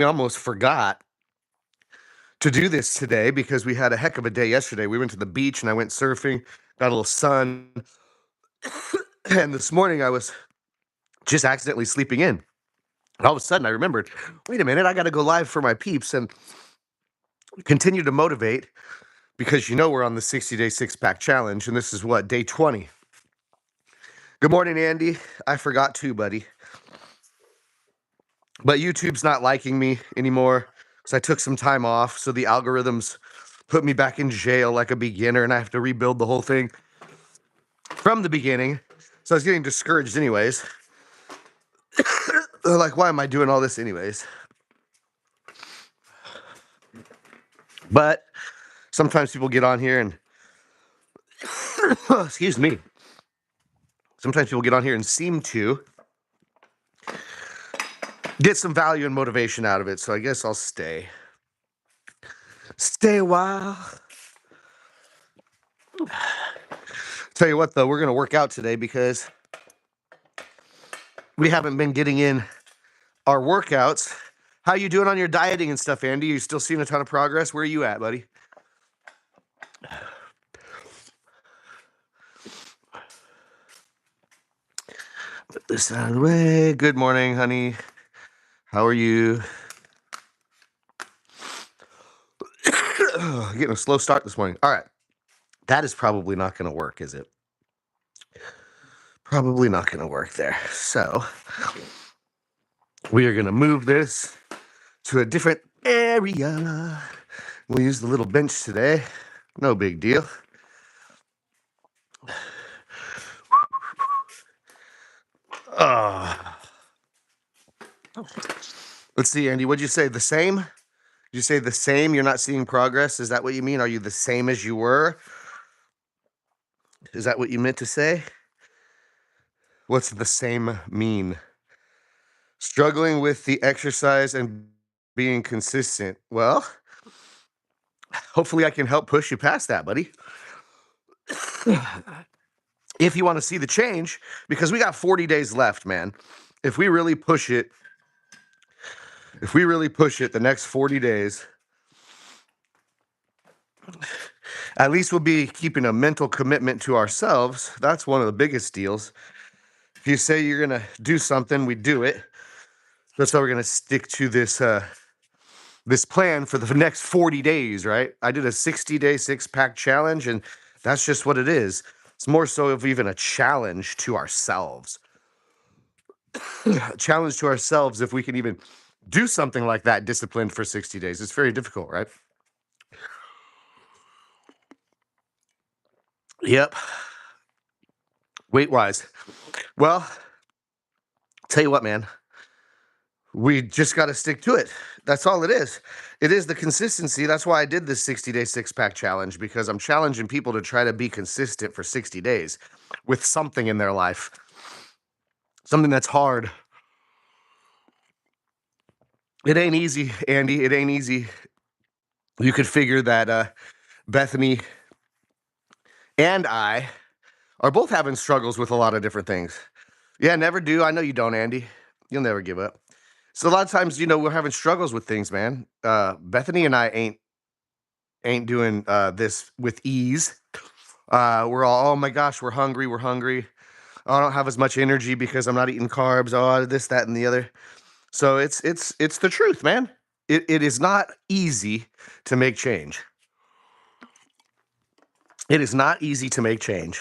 almost forgot to do this today because we had a heck of a day yesterday. We went to the beach and I went surfing, got a little sun. And this morning I was just accidentally sleeping in. And all of a sudden I remembered, wait a minute, I got to go live for my peeps and continue to motivate because we're on the 60-day six-pack challenge. And this is what, day 20. Good morning, Andy. I forgot to, buddy. But YouTube's not liking me anymore because I took some time off. So the algorithms put me back in jail like a beginner and I have to rebuild the whole thing from the beginning. So I was getting discouraged anyways. Like, why am I doing all this anyways? But sometimes people get on here and excuse me. Sometimes people get on here and seem to get some value and motivation out of it. So I guess I'll stay. Stay a while. Tell you what, though, we're going to work out today because we haven't been getting in our workouts. How you doing on your dieting and stuff, Andy? You still seeing a ton of progress? Where are you at, buddy? Put this out of the way. Good morning, honey. How are you? Getting a slow start this morning. All right. That is probably not going to work, is it? Probably not going to work there. So we are going to move this to a different area. We'll use the little bench today. No big deal. Let's see, Andy. What'd you say? The same? Did you say the same? You're not seeing progress? Is that what you mean? Are you the same as you were? Is that what you meant to say? What's the same mean? Struggling with the exercise and being consistent. Well, hopefully I can help push you past that, buddy. If you want to see the change, because we got 40 days left, man. If we really push it, the next 40 days, at least we'll be keeping a mental commitment to ourselves. That's one of the biggest deals. If you say you're going to do something, we do it. That's why we're going to stick to this this plan for the next 40 days, right? I did a 60-day six-pack challenge, and that's just what it is. It's more so of even a challenge to ourselves. A challenge to ourselves if we can even do something like that disciplined for 60 days. It's very difficult, right? Yep. Weight-wise. Well, tell you what, man. We just got to stick to it. That's all it is. It is the consistency. That's why I did this 60-day six-pack challenge, because I'm challenging people to try to be consistent for 60 days with something in their life. Something that's hard. It ain't easy, Andy. It ain't easy. You could figure that Bethany and I are both having struggles with a lot of different things. Yeah, never do. I know you don't, Andy. You'll never give up. So a lot of times, we're having struggles with things, man. Bethany and I ain't doing this with ease. We're all, oh my gosh, we're hungry. Oh, I don't have as much energy because I'm not eating carbs. Oh, this, that, and the other. So it's the truth, man. It is not easy to make change. It is not easy to make change.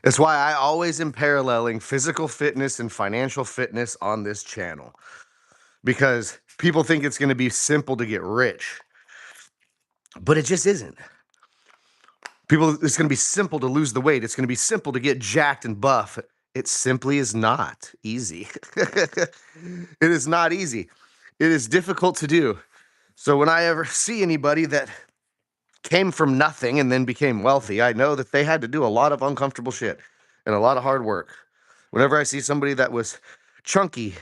That's why I always am paralleling physical fitness and financial fitness on this channel, because people think it's going to be simple to get rich, but it just isn't. It's going to be simple to lose the weight. It's going to be simple to get jacked and buff. It simply is not easy. It is not easy. It is difficult to do. So when I ever see anybody that came from nothing and then became wealthy, I know that they had to do a lot of uncomfortable shit and a lot of hard work. Whenever I see somebody that was chunky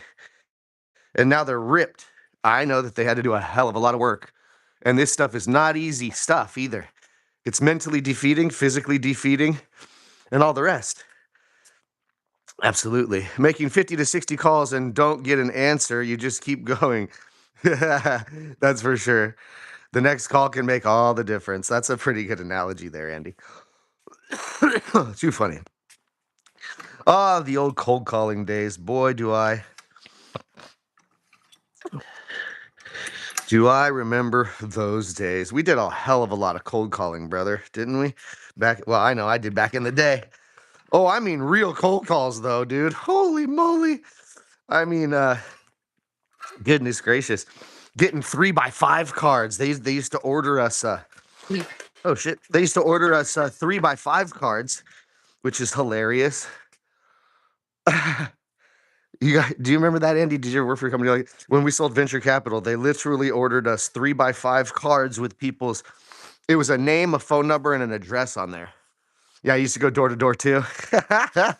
and now they're ripped, I know that they had to do a hell of a lot of work. And this stuff is not easy stuff either. It's mentally defeating, physically defeating, and all the rest. Absolutely. Making 50 to 60 calls and don't get an answer, you just keep going. That's for sure. The next call can make all the difference. That's a pretty good analogy there, Andy. Too funny. Ah, the old cold calling days. Boy, do I remember those days. We did a hell of a lot of cold calling, brother, didn't we? Well, I know I did back in the day. Oh, I mean real cold calls though, dude. Holy moly. I mean, goodness gracious. Getting 3x5 cards. They used to order us oh shit. They used to order us 3x5 cards, which is hilarious. Do you remember that, Andy? Did you ever work for a company like when we sold venture capital? They literally ordered us 3x5 cards with people's. It was a name, a phone number, and an address on there. Yeah, I used to go door to door too. I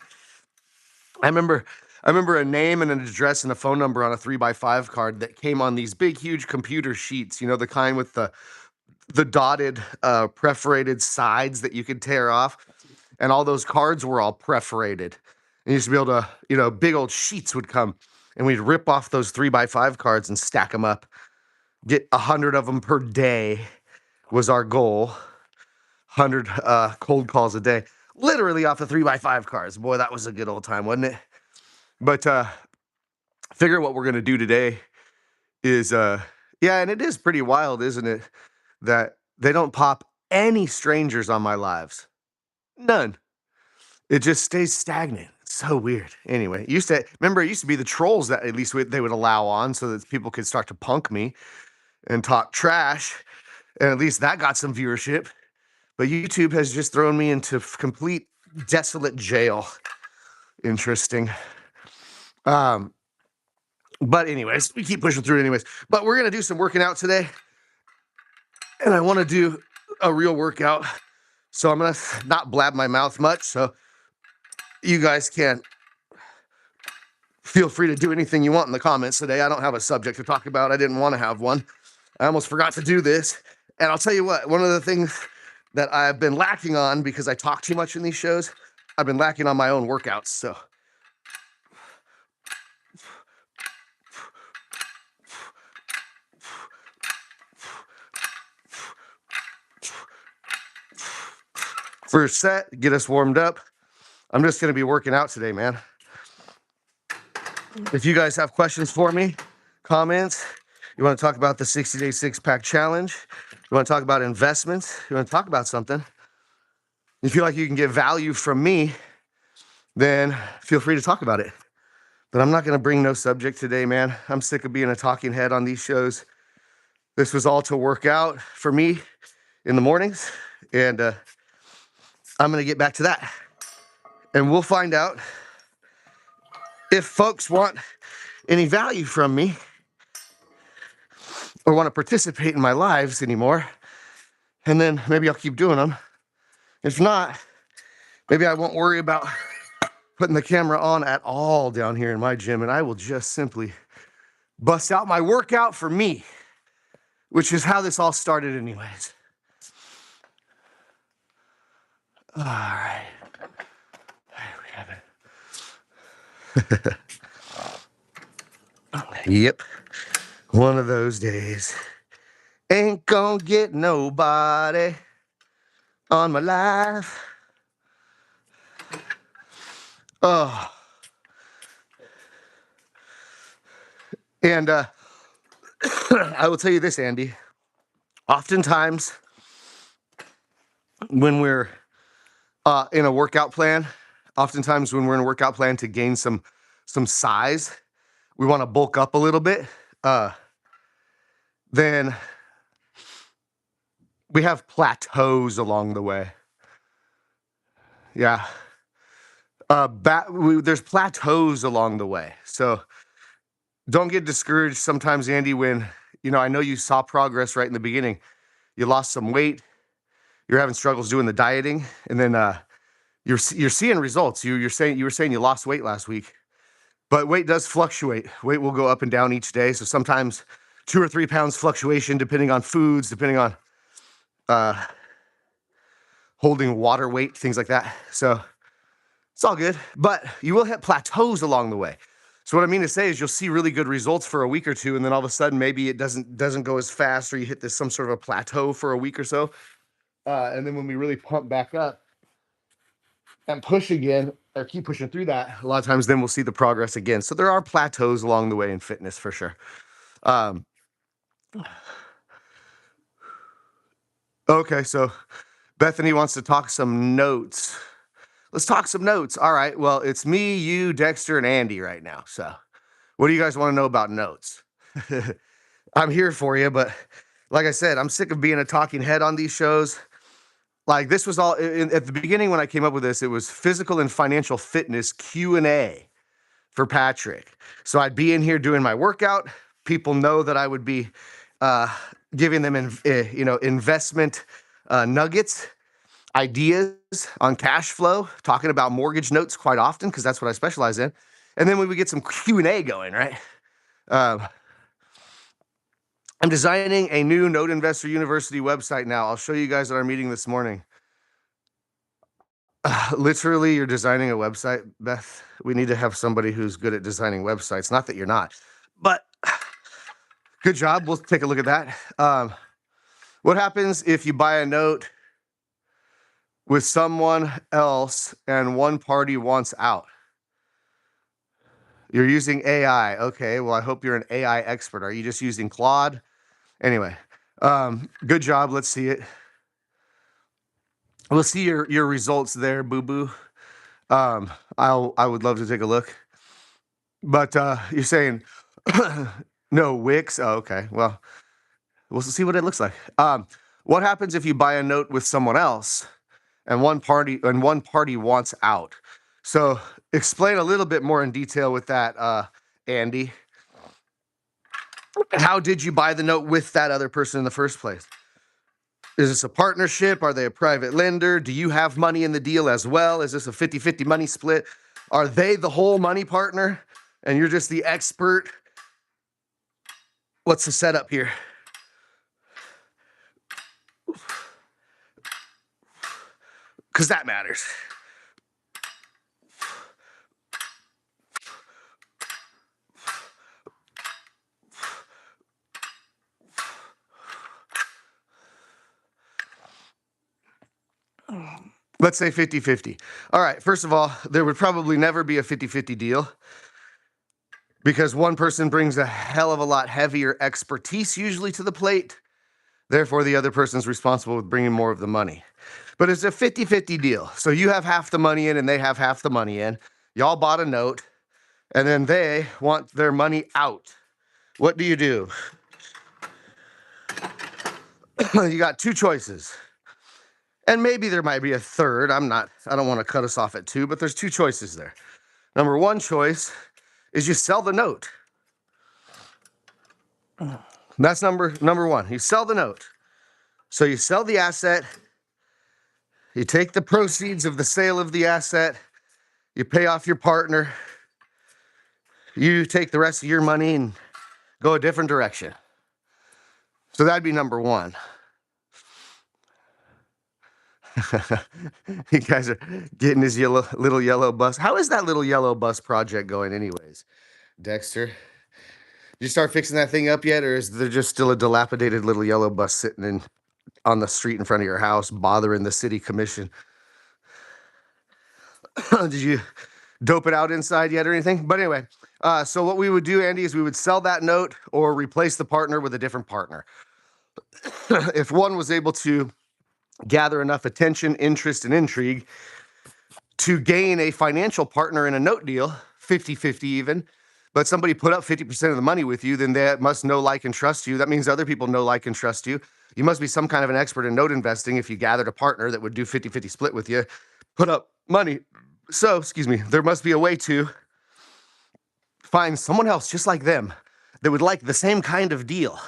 remember, I remember a name and an address and a phone number on a 3x5 card that came on these big, huge computer sheets. You know, the kind with the dotted, perforated sides that you could tear off, and all those cards were all perforated. And you used to be able to, big old sheets would come, and we'd rip off those 3x5 cards and stack them up. Get 100 of them per day was our goal. 100 cold calls a day, literally off the 3x5 cards. Boy, that was a good old time, wasn't it? But figure what we're gonna do today is, yeah, and it is pretty wild, isn't it? That they don't pop any strangers on my lives. None. It just stays stagnant. It's so weird. Anyway, it used to be the trolls that at least they would allow on so that people could start to punk me and talk trash, and at least that got some viewership. But YouTube has just thrown me into complete desolate jail. Interesting. But anyways, we keep pushing through it anyways. But we're gonna do some working out today, and I want to do a real workout. So I'm gonna not blab my mouth much. So you guys can feel free to do anything you want in the comments today. I don't have a subject to talk about. I didn't want to have one. I almost forgot to do this. And I'll tell you what, one of the things that I've been lacking on because I talk too much in these shows, I've been lacking on my own workouts. So first set, get us warmed up. I'm just going to be working out today, man. If you guys have questions for me, comments, you want to talk about the 60-day six-pack challenge, you want to talk about investments, you want to talk about something, you feel like you can get value from me, then feel free to talk about it. But I'm not going to bring no subject today, man. I'm sick of being a talking head on these shows. This was all to work out for me in the mornings, and I'm going to get back to that. And we'll find out if folks want any value from me or want to participate in my lives anymore. And then maybe I'll keep doing them. If not, maybe I won't worry about putting the camera on at all down here in my gym, and I will just simply bust out my workout for me, which is how this all started anyways. All right. There we have it. Yep. One of those days. Ain't gonna get nobody on my life. Oh. And I will tell you this, Andy. Oftentimes, when we're in a workout plan, to gain some size, we want to bulk up a little bit. Then we have plateaus along the way. Yeah. There's plateaus along the way. So don't get discouraged sometimes, Andy, when, I know you saw progress right in the beginning. You lost some weight. You're having struggles doing the dieting. And then you're seeing results. You were saying you lost weight last week. But weight does fluctuate. Weight will go up and down each day. So sometimes 2 or 3 pounds fluctuation, depending on foods, depending on holding water weight, things like that. So It's all good, but you will hit plateaus along the way. So what I mean to say is you'll see really good results for a week or two, and then all of a sudden maybe it doesn't go as fast, or you hit this some sort of a plateau for a week or so, and then when we really pump back up and push again, or keep pushing through that, a lot of times then we'll see the progress again. So there are plateaus along the way in fitness for sure. Um, okay, so Bethany wants to talk some notes. Let's talk some notes. All right. Well, it's me, you, Dexter, and Andy right now. So, what do you guys want to know about notes? I'm here for you, but like I said, I'm sick of being a talking head on these shows. Like this was all at the beginning when I came up with this. It was physical and financial fitness Q&A for Patrick. So I'd be in here doing my workout. People know that I would be uh, giving them, investment nuggets, ideas on cash flow, talking about mortgage notes quite often because that's what I specialize in. And then when we get some Q&A going, right? I'm designing a new Note Investor University website now. I'll show you guys at our meeting this morning. Literally, you're designing a website, Beth. We need to have somebody who's good at designing websites. Not that you're not, but good job. We'll take a look at that. What happens if you buy a note with someone else and one party wants out? You're using AI. Okay, well, I hope you're an AI expert. Are you just using Claude? Anyway, good job. Let's see it. We'll see your results there, boo-boo. I would love to take a look. But you're saying no Wix? Oh, okay. Well, we'll see what it looks like. What happens if you buy a note with someone else and one party wants out? So explain a little bit more in detail with that, Andy. How did you buy the note with that other person in the first place? Is this a partnership? Are they a private lender? Do you have money in the deal as well? Is this a 50-50 money split? Are they the whole money partner and you're just the expert? What's the setup here? Because that matters. Let's say 50-50. All right, first of all, there would probably never be a 50-50 deal because one person brings a hell of a lot heavier expertise usually to the plate. Therefore, the other person's responsible with bringing more of the money. But it's a 50-50 deal. So you have half the money in and they have half the money in. Y'all bought a note and then they want their money out. What do? You got two choices. And maybe there might be a third. I don't want to cut us off at two, but there's two choices there. Number one choice is you sell the note. That's number one. You sell the note. So you sell the asset, you take the proceeds of the sale of the asset, you pay off your partner, you take the rest of your money and go a different direction. So that'd be number one. You guys are getting his little yellow bus. How is that little yellow bus project going anyways, Dexter? Did you start fixing that thing up yet, or is there just still a dilapidated little yellow bus sitting on the street in front of your house bothering the city commission? Did you dope it out inside yet or anything? But anyway, so what we would do, Andy, is we would sell that note or replace the partner with a different partner. If one was able to gather enough attention, interest, and intrigue to gain a financial partner in a note deal, 50-50 even, but somebody put up 50% of the money with you, then they must know, like, and trust you. That means other people know, like, and trust you. You must be some kind of an expert in note investing if you gathered a partner that would do 50-50 split with you, put up money. So, there must be a way to find someone else just like them that would like the same kind of deal,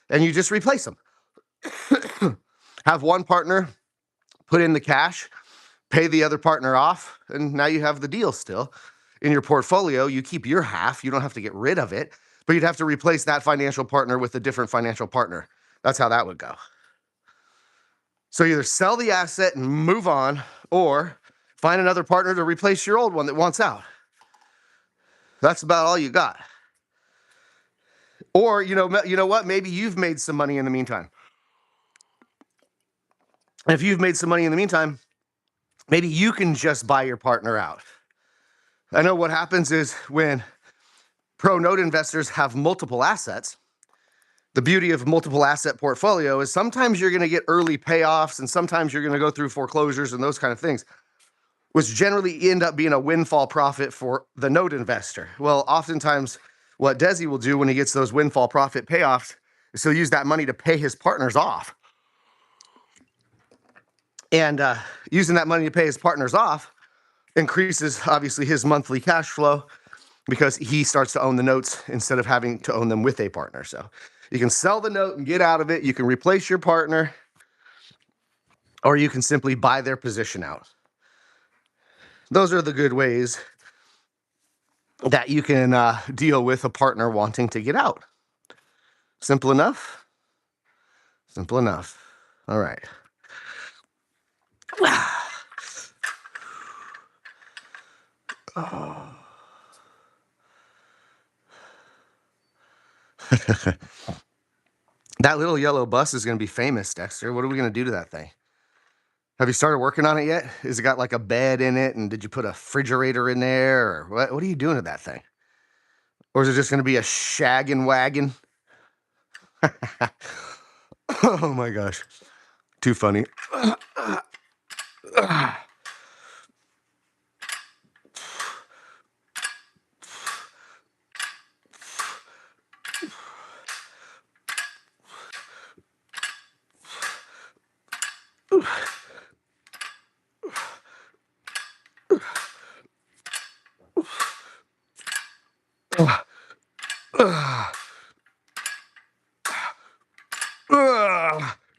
and you just replace them. Have one partner put in the cash, pay the other partner off, and now you have the deal still in your portfolio. You keep your half. You don't have to get rid of it, but you'd have to replace that financial partner with a different financial partner. That's how that would go. So either sell the asset and move on, or Find another partner to replace your old one that wants out. That's about all you got. Or you know what? Maybe you've made some money in the meantime. And if you've made some money in the meantime, maybe you can just buy your partner out. I know what happens is when pro note investors have multiple assets, the beauty of multiple asset portfolio is sometimes you're going to get early payoffs and sometimes you're going to go through foreclosures and those kind of things, which generally end up being a windfall profit for the note investor. Well, oftentimes what Desi will do when he gets those windfall profit payoffs is he'll use that money to pay his partners off. And using that money to pay his partners off increases, obviously, his monthly cash flow because he starts to own the notes instead of having to own them with a partner. So you can sell the note and get out of it. You can replace your partner, or you can simply buy their position out. Those are the good ways that you can deal with a partner wanting to get out. Simple enough? Simple enough. All right. Oh. That little yellow bus is going to be famous, Dexter. What are we going to do to that thing? Have you started working on it yet? Has it got like a bed in it? And did you put a refrigerator in there? Or what are you doing to that thing? Or is it just going to be a shaggin' wagon? Oh my gosh. Too funny.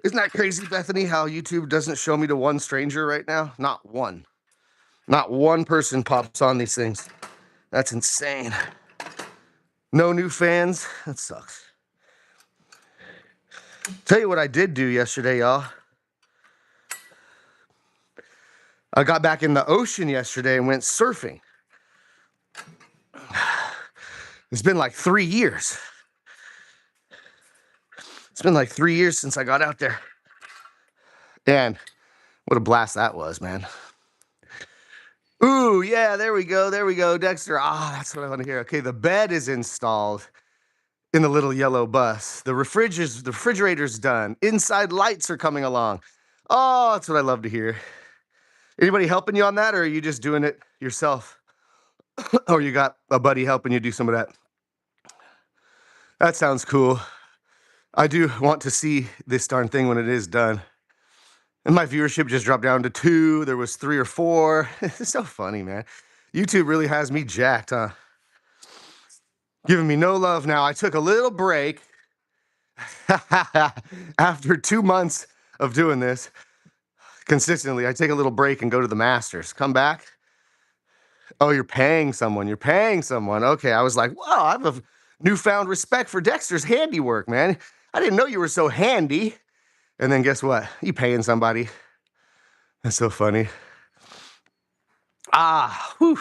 Isn't that crazy, Bethany, how YouTube doesn't show me to one stranger right now? Not one. Not one person pops on these things. That's insane. No new fans? That sucks. Tell you what I did do yesterday, y'all. I got back in the ocean yesterday and went surfing. It's been like 3 years. It's been like 3 years since I got out there. And what a blast that was, man. Ooh, yeah, there we go. There we go, Dexter. That's what I want to hear. Okay, the bed is installed in the little yellow bus. The refrigerator's done. Inside lights are coming along. Oh, that's what I love to hear. Anybody helping you on that, or are you just doing it yourself? Or you got a buddy helping you do some of that? That sounds cool. I do want to see this darn thing when it is done. And my viewership just dropped down to 2. There was 3 or 4. It's so funny, man. YouTube really has me jacked, huh? Giving me no love now. I took a little break after 2 months of doing this consistently. I take a little break and go to the Masters. Come back. Oh, you're paying someone. You're paying someone. Okay, I was like, wow, I have a newfound respect for Dexter's handiwork, man. I didn't know you were so handy. And then guess what? You paying somebody. That's so funny. Whew.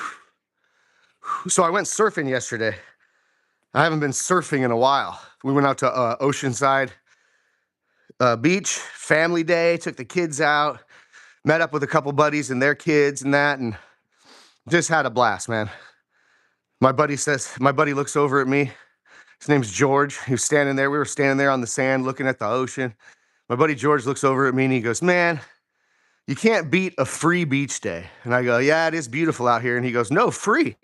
So I went surfing yesterday. I haven't been surfing in a while. We went out to Oceanside Beach, family day, took the kids out, met up with a couple buddies and their kids and that, and just had a blast, man. My buddy looks over at me. His name's George. He was standing there. We were standing there on the sand looking at the ocean. My buddy George looks over at me and he goes, man, you can't beat a free beach day. And I go, yeah, it is beautiful out here. And he goes, no, free.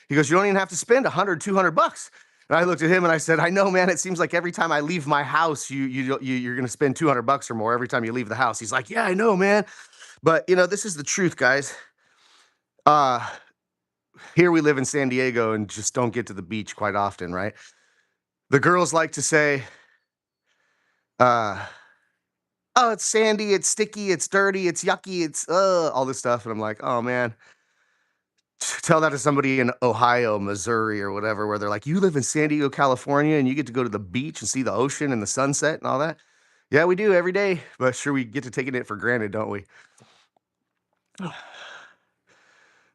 He goes, you don't even have to spend $100, $200. And I looked at him and I said, I know, man, it seems like every time I leave my house, you're going to spend $200 or more every time you leave the house. He's like, yeah, I know, man. But, this is the truth, guys. Here we live in San Diego and just don't get to the beach quite often, right? The girls like to say, oh, it's sandy, it's sticky, it's dirty, it's yucky, it's all this stuff. And I'm like, oh, man. Tell that to somebody in Ohio, Missouri, or whatever, where they're like, you live in San Diego, California, and you get to go to the beach and see the ocean and the sunset and all that. Yeah, we do every day, but sure, we get to taking it for granted, don't we?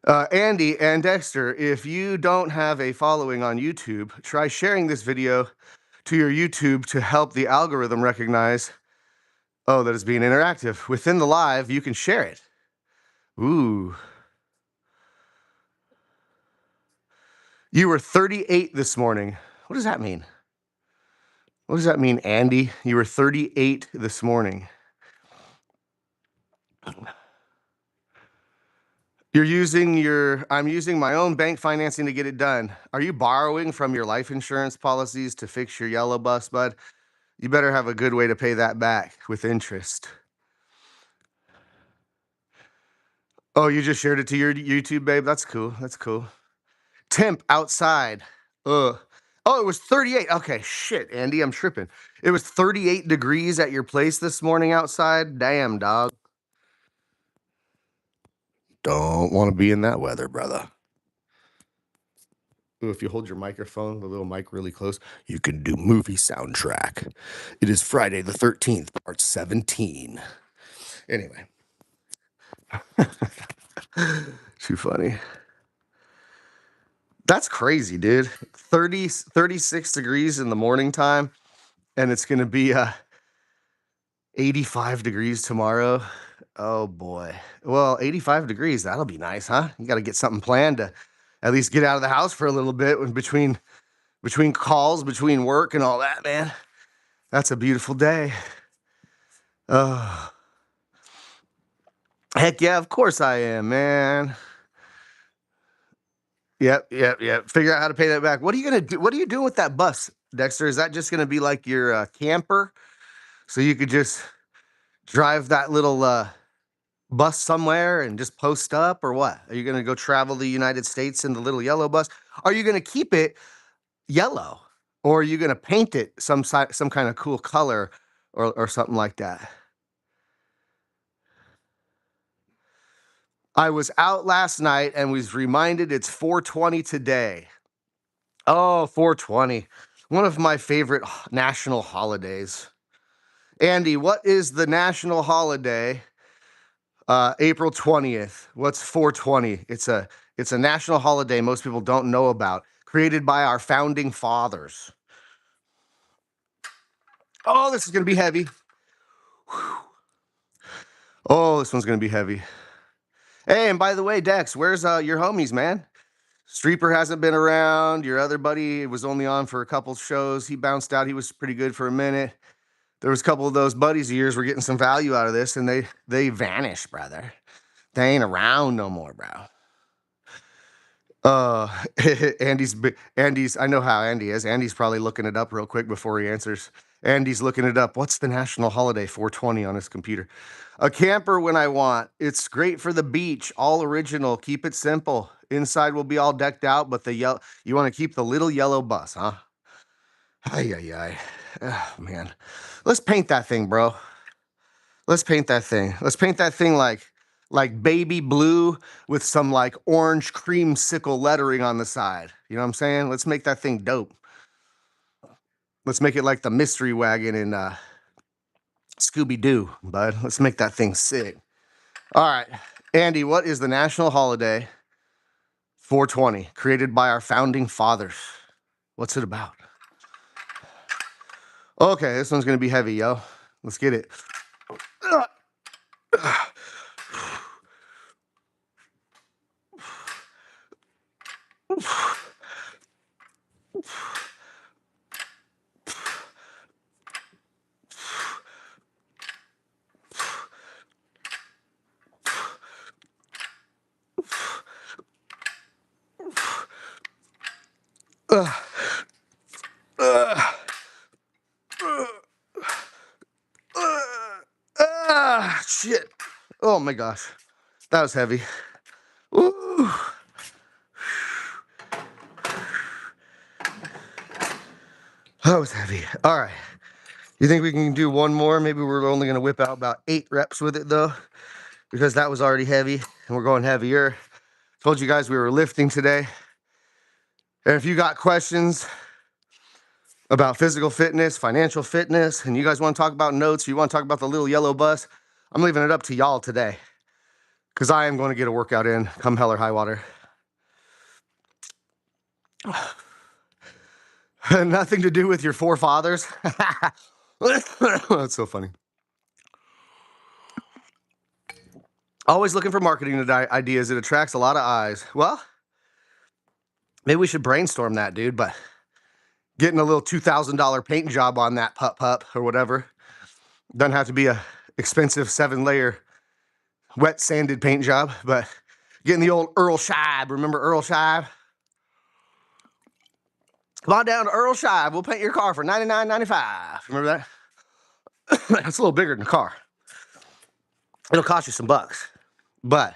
Andy and Dexter, if you don't have a following on YouTube, try sharing this video to your YouTube to help the algorithm recognize, oh, that it's being interactive. Within the live, you can share it. Ooh. You were 38 this morning. What does that mean? What does that mean, Andy? You were 38 this morning. I'm using my own bank financing to get it done. Are you borrowing from your life insurance policies to fix your yellow bus, bud? You better have a good way to pay that back with interest. Oh, you just shared it to your YouTube, babe? That's cool. That's cool. Temp outside. Ugh. Oh, it was 38. Okay, shit, Andy, I'm tripping. It was 38 degrees at your place this morning outside? Damn, dog. Don't want to be in that weather, brother. Ooh, if you hold your microphone, the little mic really close, you can do movie soundtrack. It is Friday the 13th, part 17. Anyway. Too funny. That's crazy, dude. 36 degrees in the morning time, and it's going to be 85 degrees tomorrow. Oh boy. Well, 85 degrees, that'll be nice, huh? You got to get something planned to at least get out of the house for a little bit between calls, between work and all that, man. That's a beautiful day. Oh. Heck yeah, of course I am, man. Yep. Figure out how to pay that back. What are you gonna do? What are you doing with that bus, Dexter? Is that just gonna be like your camper, so you could just drive that little bus somewhere and just post up, or what? Are you gonna go travel the United States in the little yellow bus? Are you gonna keep it yellow, or are you gonna paint it some kind of cool color, or something like that? I was out last night and was reminded it's 420 today. Oh, 420. One of my favorite national holidays. Andy, what is the national holiday? April 20th. What's 420? It's a national holiday most people don't know about, created by our founding fathers. Oh, this is going to be heavy. Whew. Oh, this one's going to be heavy. Hey, and by the way, Dex, where's your homies, man? Streeper hasn't been around. Your other buddy was only on for a couple shows. He bounced out. He was pretty good for a minute. There was a couple of those buddies of yours were getting some value out of this, and they vanished, brother. They ain't around no more, bro. Uh, Andy's. I know how Andy is. Andy's probably looking it up real quick before he answers. Andy's looking it up. What's the national holiday? 420 on his computer. A camper when I want. It's great for the beach. All original. Keep it simple. Inside will be all decked out, but you want to keep the little yellow bus, huh? Ay. Oh, man. Let's paint that thing, bro. Let's paint that thing. Let's paint that thing like baby blue with some like orange creamsicle lettering on the side. You know what I'm saying? Let's make that thing dope. Let's make it like the mystery wagon in Scooby-Doo, bud. Let's make that thing sick. All right. Andy, what is the national holiday 420, created by our founding fathers? What's it about? Okay, this one's going to be heavy, yo. Let's get it. Shit. Oh my gosh. That was heavy. Ooh. That was heavy. All right. You think we can do one more? Maybe we're only going to whip out about 8 reps with it, though, because that was already heavy, and we're going heavier. Told you guys we were lifting today. And if you got questions about physical fitness, financial fitness, and you guys want to talk about notes, or you want to talk about the little yellow bus, I'm leaving it up to y'all today. because I am going to get a workout in come hell or high water. Nothing to do with your forefathers. That's so funny. Always looking for marketing ideas. It attracts a lot of eyes. Well, maybe we should brainstorm that, dude. But getting a little $2,000 paint job on that pup or whatever doesn't have to be a expensive 7-layer wet sanded paint job. But getting the old Earl Scheib. Remember Earl Scheib? Come on down to Earl Scheib. We'll paint your car for $99.95. Remember that? That's a little bigger than a car. It'll cost you some bucks. But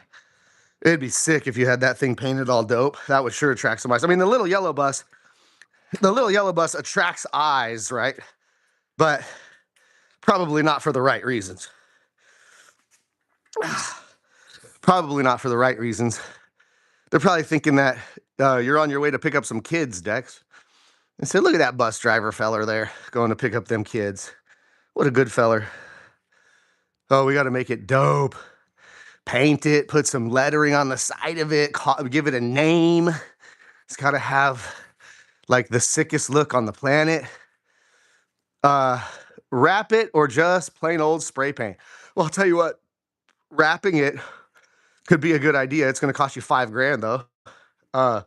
it'd be sick if you had that thing painted all dope. That would sure attract some eyes. I mean, the little yellow bus attracts eyes, right? But probably not for the right reasons. Probably not for the right reasons. They're probably thinking that you're on your way to pick up some kids, Dex. And say, look at that bus driver feller there going to pick up them kids. What a good feller. Oh, we got to make it dope. Paint it, put some lettering on the side of it, give it a name. It's got to have like the sickest look on the planet. Wrap it or just plain old spray paint. Well, I'll tell you what, wrapping it could be a good idea. It's going to cost you $5,000 though.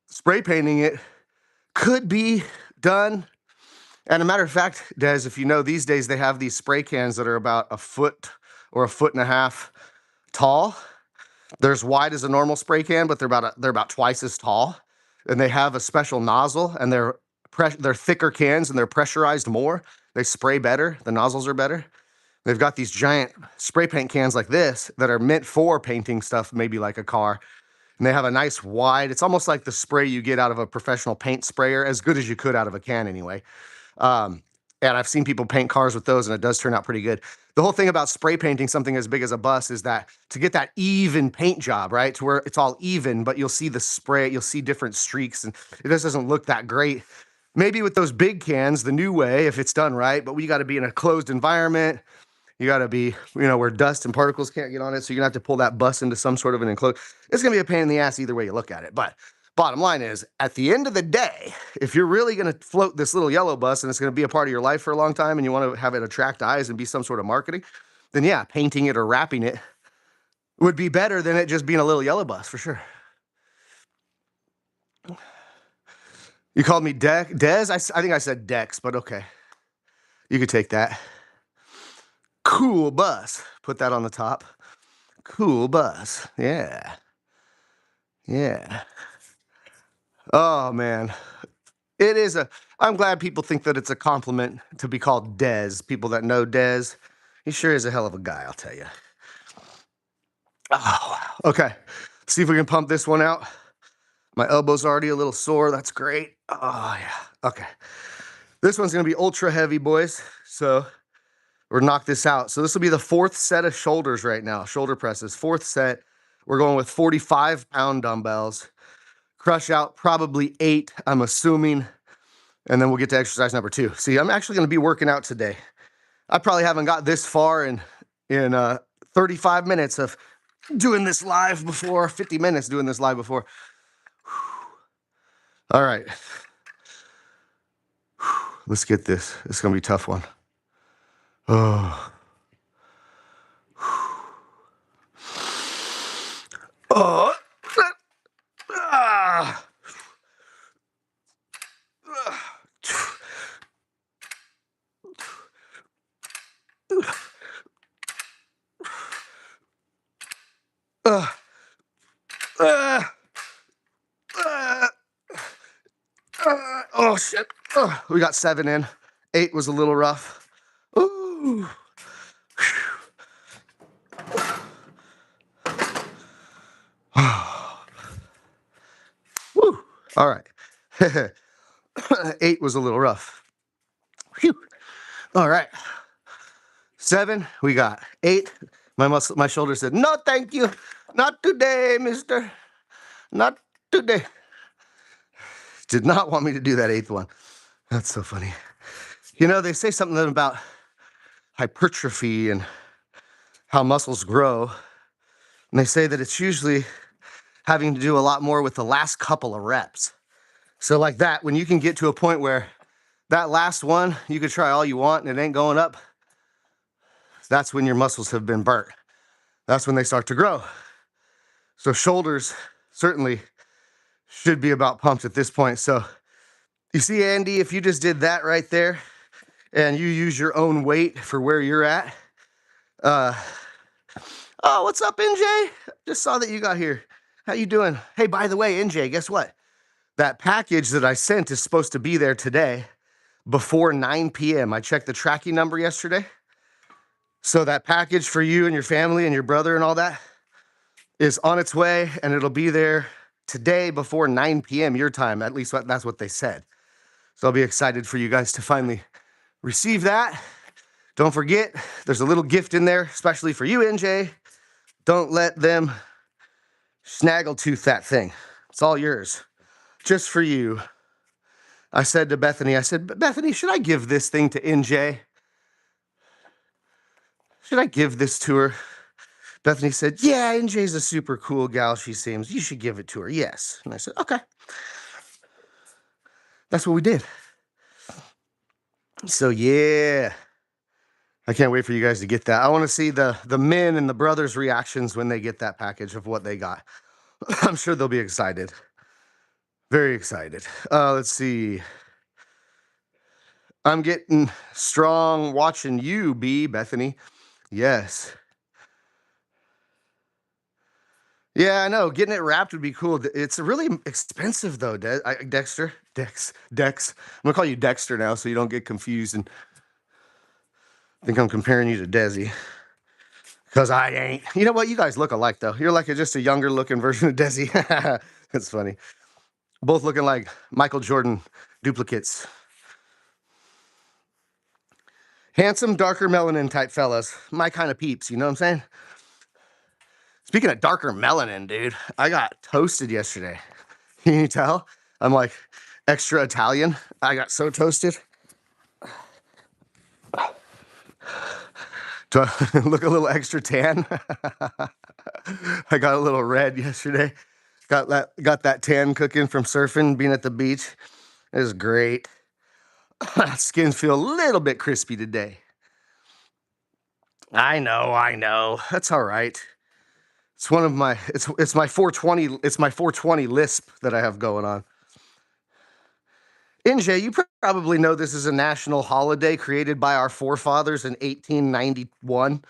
Spray painting it could be done. And a matter of fact, Des, if you know, these days they have these spray cans that are about a foot or a foot and a half tall. They're as wide as a normal spray can, but they're about twice as tall. And they have a special nozzle, and they're thicker cans, and they're pressurized more. They spray better. The nozzles are better. They've got these giant spray paint cans like this that are meant for painting stuff, maybe like a car. And they have a nice wide, it's almost like the spray you get out of a professional paint sprayer, as good as you could out of a can anyway. And I've seen people paint cars with those, and it does turn out pretty good. The whole thing about spray painting something as big as a bus is that to get that even paint job, right, to where it's all even, but you'll see the spray, you'll see different streaks, and it just doesn't look that great. Maybe with those big cans, the new way, if it's done right, but we got to be in a closed environment. You got to be, where dust and particles can't get on it, so you're going to have to pull that bus into some sort of an enclosed. It's going to be a pain in the ass either way you look at it, but bottom line is, at the end of the day, if you're really going to float this little yellow bus and it's going to be a part of your life for a long time and you want to have it attract eyes and be some sort of marketing, then yeah, painting it or wrapping it would be better than it just being a little yellow bus, for sure. You called me Des? I think I said Dex, but okay. You could take that. Cool bus. Put that on the top. Cool bus. Yeah. Yeah. Oh, man. I'm glad people think that it's a compliment to be called Des. People that know Des, he sure is a hell of a guy, I'll tell you. Oh, okay. See if we can pump this one out. My elbow's already a little sore. That's great. Oh, yeah. Okay. This one's going to be ultra heavy, boys. So we're knock this out. So this will be the 4th set of shoulders right now. Shoulder presses. 4th set. We're going with 45-pound dumbbells. Crush out probably 8, I'm assuming. And then we'll get to exercise number 2. See, I'm actually going to be working out today. I probably haven't got this far in 35 minutes of doing this live before, 50 minutes doing this live before. All right. Let's get this. It's going to be a tough one. Oh. Oh. Ah. Oh shit. We got 7 in. 8 was a little rough. Ooh. Woo. All right. 8 was a little rough. Whew. All right. 7, we got 8. My shoulder said, no, thank you. Not today, mister. Not today. Did not want me to do that 8th one. That's so funny. They say something about hypertrophy and how muscles grow. And they say that it's usually having to do a lot more with the last couple of reps. So like that, when you can get to a point where that last one, you could try all you want and it ain't going up, that's when your muscles have been burnt. That's when they start to grow. So shoulders certainly should be about pumped at this point. So you see, Andy, if you just did that right there and you use your own weight for where you're at. Oh, what's up, NJ? Just saw that you got here. How you doing? Hey, by the way, NJ, guess what? That package that I sent is supposed to be there today before 9 p.m. I checked the tracking number yesterday. So that package for you and your family and your brother and all that is on its way, and it'll be there today before 9 p.m. your time. At least that's what they said. So I'll be excited for you guys to finally receive that. Don't forget, there's a little gift in there, especially for you, NJ. Don't let them snaggletooth that thing. It's all yours, just for you. I said to Bethany, Bethany, should I give this thing to NJ? Should I give this to her? Bethany said, yeah, NJ's a super cool gal, she seems. You should give it to her, yes. And I said, okay. That's what we did. So, yeah. I can't wait for you guys to get that. I want to see the men and the brothers' reactions when they get that package of what they got. I'm sure they'll be excited. Very excited. Let's see. I'm getting strong watching you, Bethany. Yes. Yeah, I know. Getting it wrapped would be cool. It's really expensive, though, Dexter. Dex. I'm going to call you Dexter now so you don't get confused and think I'm comparing you to Desi. Because I ain't. You know what? You guys look alike, though. You're like just a younger looking version of Desi. That's funny. Both looking like Michael Jordan duplicates. Handsome, darker melanin type fellas. My kind of peeps, you know what I'm saying? Speaking of darker melanin, dude, I got toasted yesterday. Can you tell? I'm like extra Italian. I got so toasted. Do I look a little extra tan? I got a little red yesterday. Got that tan cooking from surfing, being at the beach. It was great. Skins feel a little bit crispy today. I know. That's all right. It's one of my it's my 420 lisp that I have going on. NJ, you probably know this is a national holiday created by our forefathers in 1891.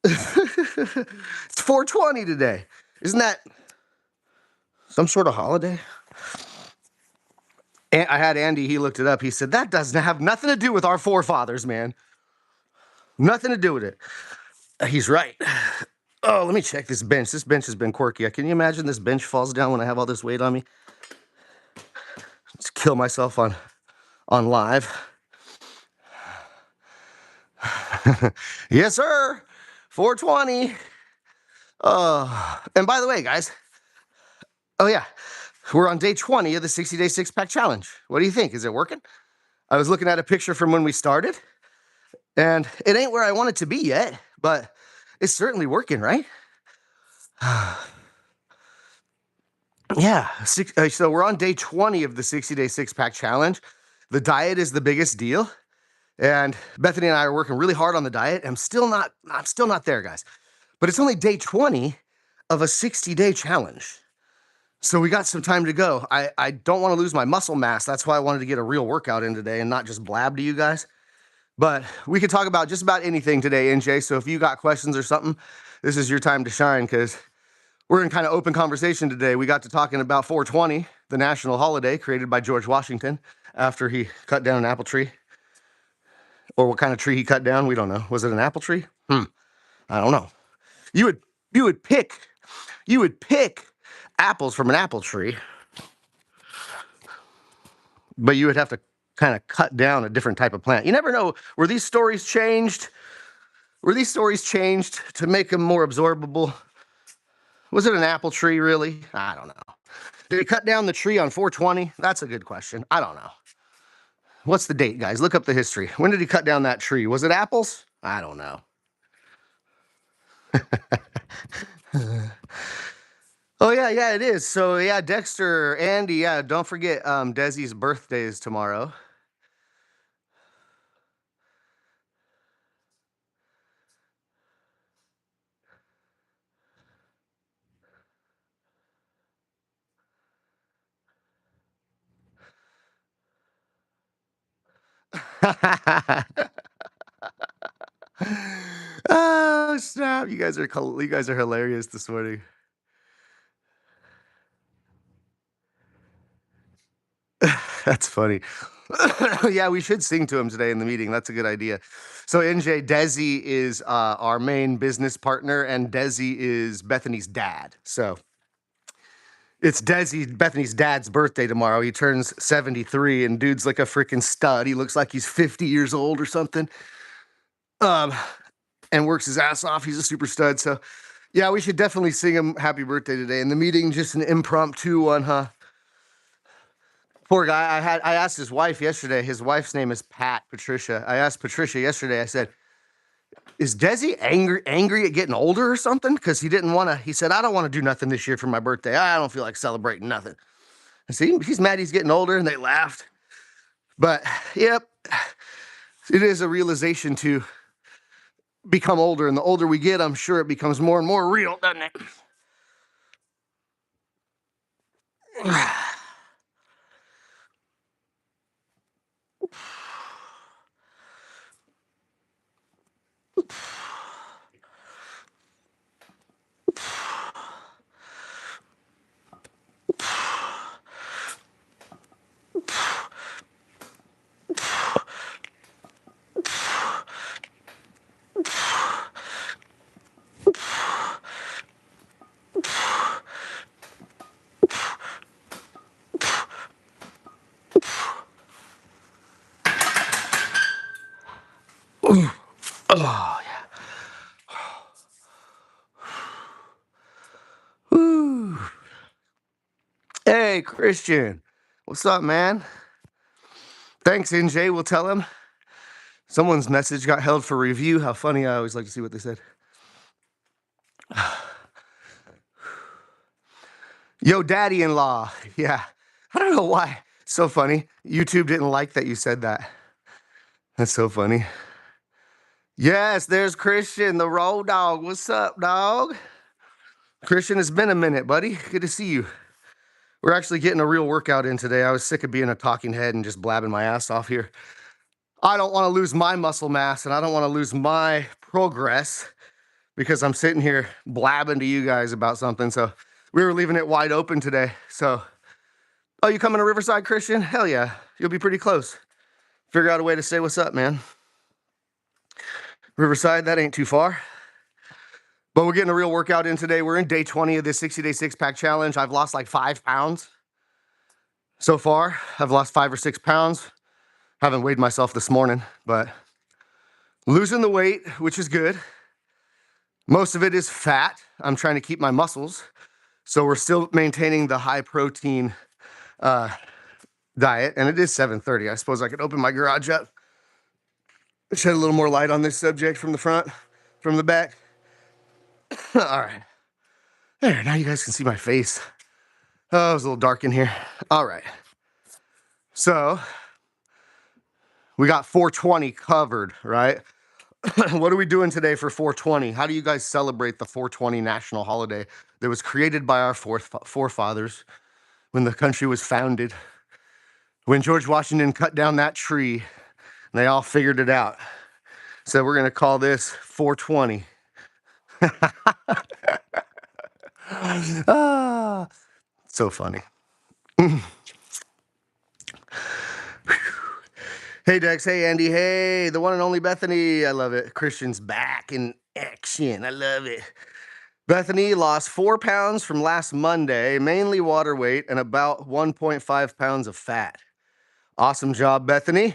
It's 420 today. Isn't that some sort of holiday? And I had Andy, he looked it up. He said, that doesn't have nothing to do with our forefathers, man. Nothing to do with it. He's right. Oh, let me check this bench. This bench has been quirky. Can you imagine this bench falls down when I have all this weight on me? Just kill myself on live. Yes, sir. 420. And by the way, guys. Oh, yeah. We're on day 20 of the 60-day six-pack challenge. What do you think? Is it working? I was looking at a picture from when we started, and it ain't where I want it to be yet, but it's certainly working, right? Yeah. So we're on day 20 of the 60-day six-pack challenge. The diet is the biggest deal. And Bethany and I are working really hard on the diet. I'm still not there, guys. But it's only day 20 of a 60-day challenge. So we got some time to go. I don't want to lose my muscle mass. That's why I wanted to get a real workout in today and not just blab to you guys. But we could talk about just about anything today, NJ. So if you got questions or something, this is your time to shine, because we're in kind of open conversation today. We got to talking about 420, the national holiday created by George Washington after he cut down an apple tree. Or what kind of tree he cut down, we don't know. Was it an apple tree? I don't know. You would pick apples from an apple tree, but you would have to kind of cut down a different type of plant. You never know. Were these stories changed? Were these stories changed to make them more absorbable? Was it an apple tree, really? I don't know. Did he cut down the tree on 420? That's a good question. I don't know. What's the date, guys? Look up the history. When did he cut down that tree? Was it apples? I don't know. Oh yeah, yeah, it is. So yeah, Dexter, Andy, yeah, don't forget Desi's birthday is tomorrow. Oh snap! You guys are hilarious this morning. That's funny. Yeah, we should sing to him today in the meeting. That's a good idea. So NJ, Desi is our main business partner, and Desi is Bethany's dad. So it's Bethany's dad's birthday tomorrow. He turns 73, and dude's like a freaking stud. He looks like he's 50 years old or something. Um, and works his ass off. He's a super stud. So yeah, we should definitely sing him happy birthday today. In the meeting, just an impromptu one, huh? Poor guy. I asked his wife yesterday. His wife's name is Patricia. I asked Patricia yesterday. I said, "Is Desi angry at getting older or something?" Because he didn't want to. He said, "I don't want to do nothing this year for my birthday. I don't feel like celebrating nothing." I see, he's mad he's getting older, and they laughed. But yep, it is a realization to become older, and the older we get, I'm sure it becomes more and more real, doesn't it? Oh yeah. Woo. Hey, Christian. What's up, man? Thanks, NJ. We'll tell him. Someone's message got held for review. How funny. I always like to see what they said. Yo, daddy in law. Yeah. I don't know why. So funny. YouTube didn't like that you said that. That's so funny. Yes, there's Christian, the road dog. What's up, dog? Christian, it's been a minute, buddy. Good to see you. We're actually getting a real workout in today. I was sick of being a talking head and just blabbing my ass off here. I don't want to lose my muscle mass and I don't want to lose my progress because I'm sitting here blabbing to you guys about something. So we were leaving it wide open today. So, oh, you coming to Riverside, Christian? Hell yeah. You'll be pretty close. Figure out a way to say what's up, man. Riverside, that ain't too far. But we're getting a real workout in today. We're in day 20 of this 60-day six-pack challenge. I've lost like 5 pounds so far. I've lost 5 or 6 pounds. Haven't weighed myself this morning, but losing the weight, which is good. Most of it is fat. I'm trying to keep my muscles. So we're still maintaining the high protein diet. And it is 7:30. I suppose I could open my garage up, shed a little more light on this subject from the front, from the back. All right. There, now you guys can see my face. Oh, it was a little dark in here. All right. So we got 420 covered, right? What are we doing today for 420? How do you guys celebrate the 420 national holiday that was created by our forefathers when the country was founded? When George Washington cut down that tree and they all figured it out. So we're going to call this 420. Ah, so funny. Hey, Dex. Hey, Andy. Hey, the one and only Bethany. I love it. Christian's back in action. I love it. Bethany lost 4 pounds from last Monday, mainly water weight and about 1.5 pounds of fat. Awesome job, Bethany.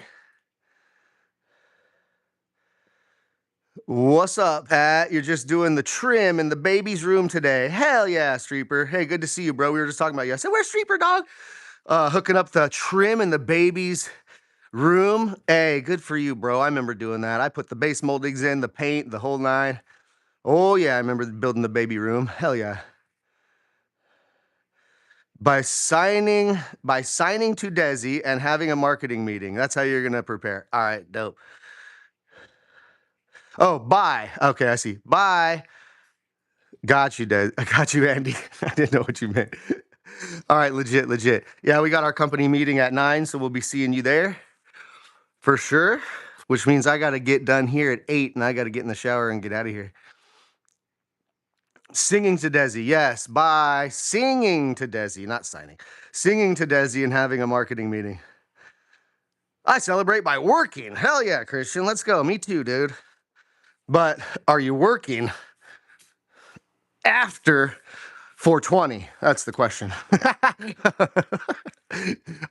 What's up, Pat? You're just doing the trim in the baby's room today. Hell yeah, Streeper. Hey, good to see you, bro. We were just talking about you. I said, where's Streeper, dog? Hooking up the trim in the baby's room. Hey, good for you, bro. I remember doing that. I put the base moldings in, the paint, the whole nine. Oh yeah, I remember building the baby room. Hell yeah. By signing to Desi and having a marketing meeting. That's how you're gonna prepare. All right, dope. Oh, bye. Okay, I see. Bye. Got you, Des. I got you, Andy. I didn't know what you meant. All right, legit, legit. Yeah, we got our company meeting at 9, so we'll be seeing you there for sure. Which means I got to get done here at 8, and I got to get in the shower and get out of here. Singing to Desi, yes. Bye. Singing to Desi, not signing. Singing to Desi and having a marketing meeting. I celebrate by working. Hell yeah, Christian. Let's go. Me too, dude. But are you working after 420? That's the question.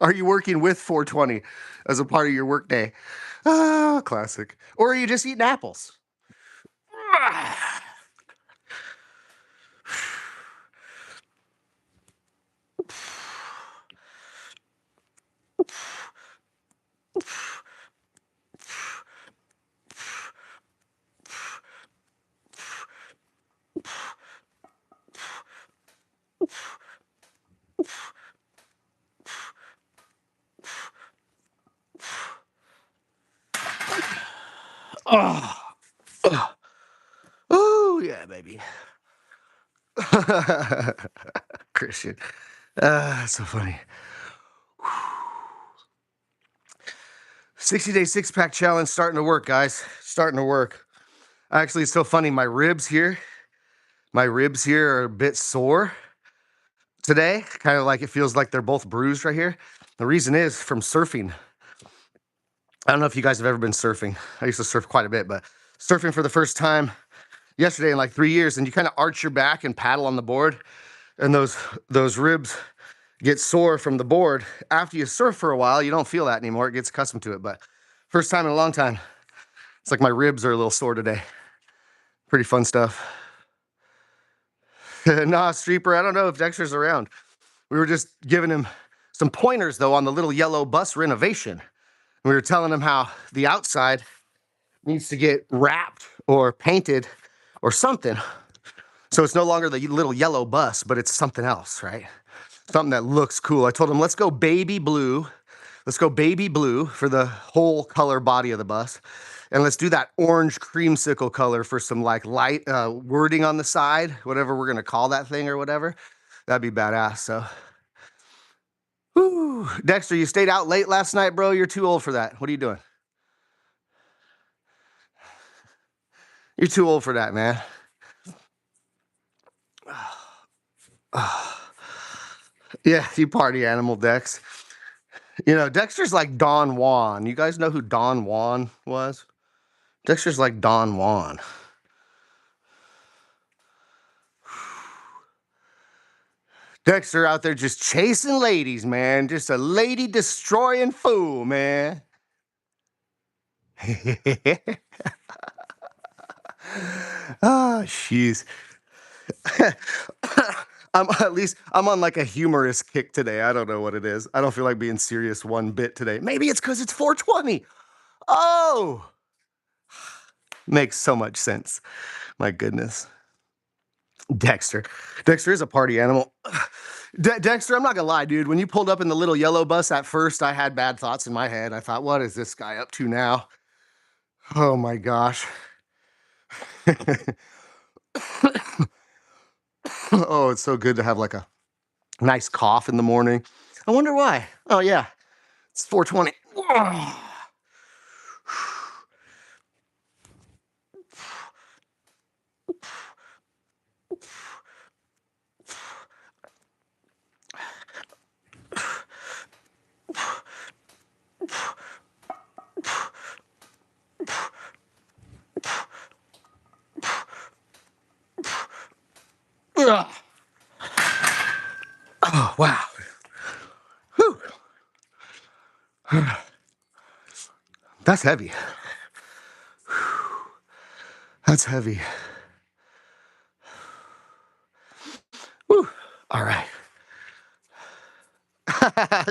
Are you working with 420 as a part of your workday? Ah, classic. Or are you just eating apples? Oh, oh yeah, baby. Christian. So funny. 60-day six-pack challenge starting to work, guys. Starting to work. Actually, it's so funny. My ribs here are a bit sore today. Kind of like it feels like they're both bruised right here. The reason is from surfing. I don't know if you guys have ever been surfing. I used to surf quite a bit, but surfing for the first time yesterday in like 3 years, and you kind of arch your back and paddle on the board, and those ribs get sore from the board. After you surf for a while, you don't feel that anymore. It gets accustomed to it. But first time in a long time, it's like my ribs are a little sore today. Pretty fun stuff. Nah, Streeper, I don't know if Dexter's around. We were just giving him some pointers, though, on the little yellow bus renovation. We were telling him how the outside needs to get wrapped or painted or something. So it's no longer the little yellow bus, but it's something else, right? Something that looks cool. I told him, let's go baby blue. Let's go baby blue for the whole color body of the bus. And let's do that orange creamsicle color for some like light wording on the side, whatever we're gonna call that thing or whatever. That'd be badass. So, whew. Dexter, you stayed out late last night, bro. You're too old for that. What are you doing? You're too old for that, man. Yeah, you party animal, Dex. You know, Dexter's like Don Juan. You guys know who Don Juan was? Dexter's like Don Juan. Dexter out there just chasing ladies, man. Just a lady destroying fool, man. Ah, jeez. I'm on like a humorous kick today. I don't know what it is. I don't feel like being serious one bit today. Maybe it's because it's 420. Oh, makes so much sense. My goodness. Dexter. Dexter is a party animal. Dexter, I'm not gonna lie, dude. When you pulled up in the little yellow bus at first, I had bad thoughts in my head. I thought, what is this guy up to now? Oh my gosh. Oh, it's so good to have like a nice cough in the morning. I wonder why. Oh yeah, it's 420. Oh wow. Whew. That's heavy. That's heavy. Whew. All right.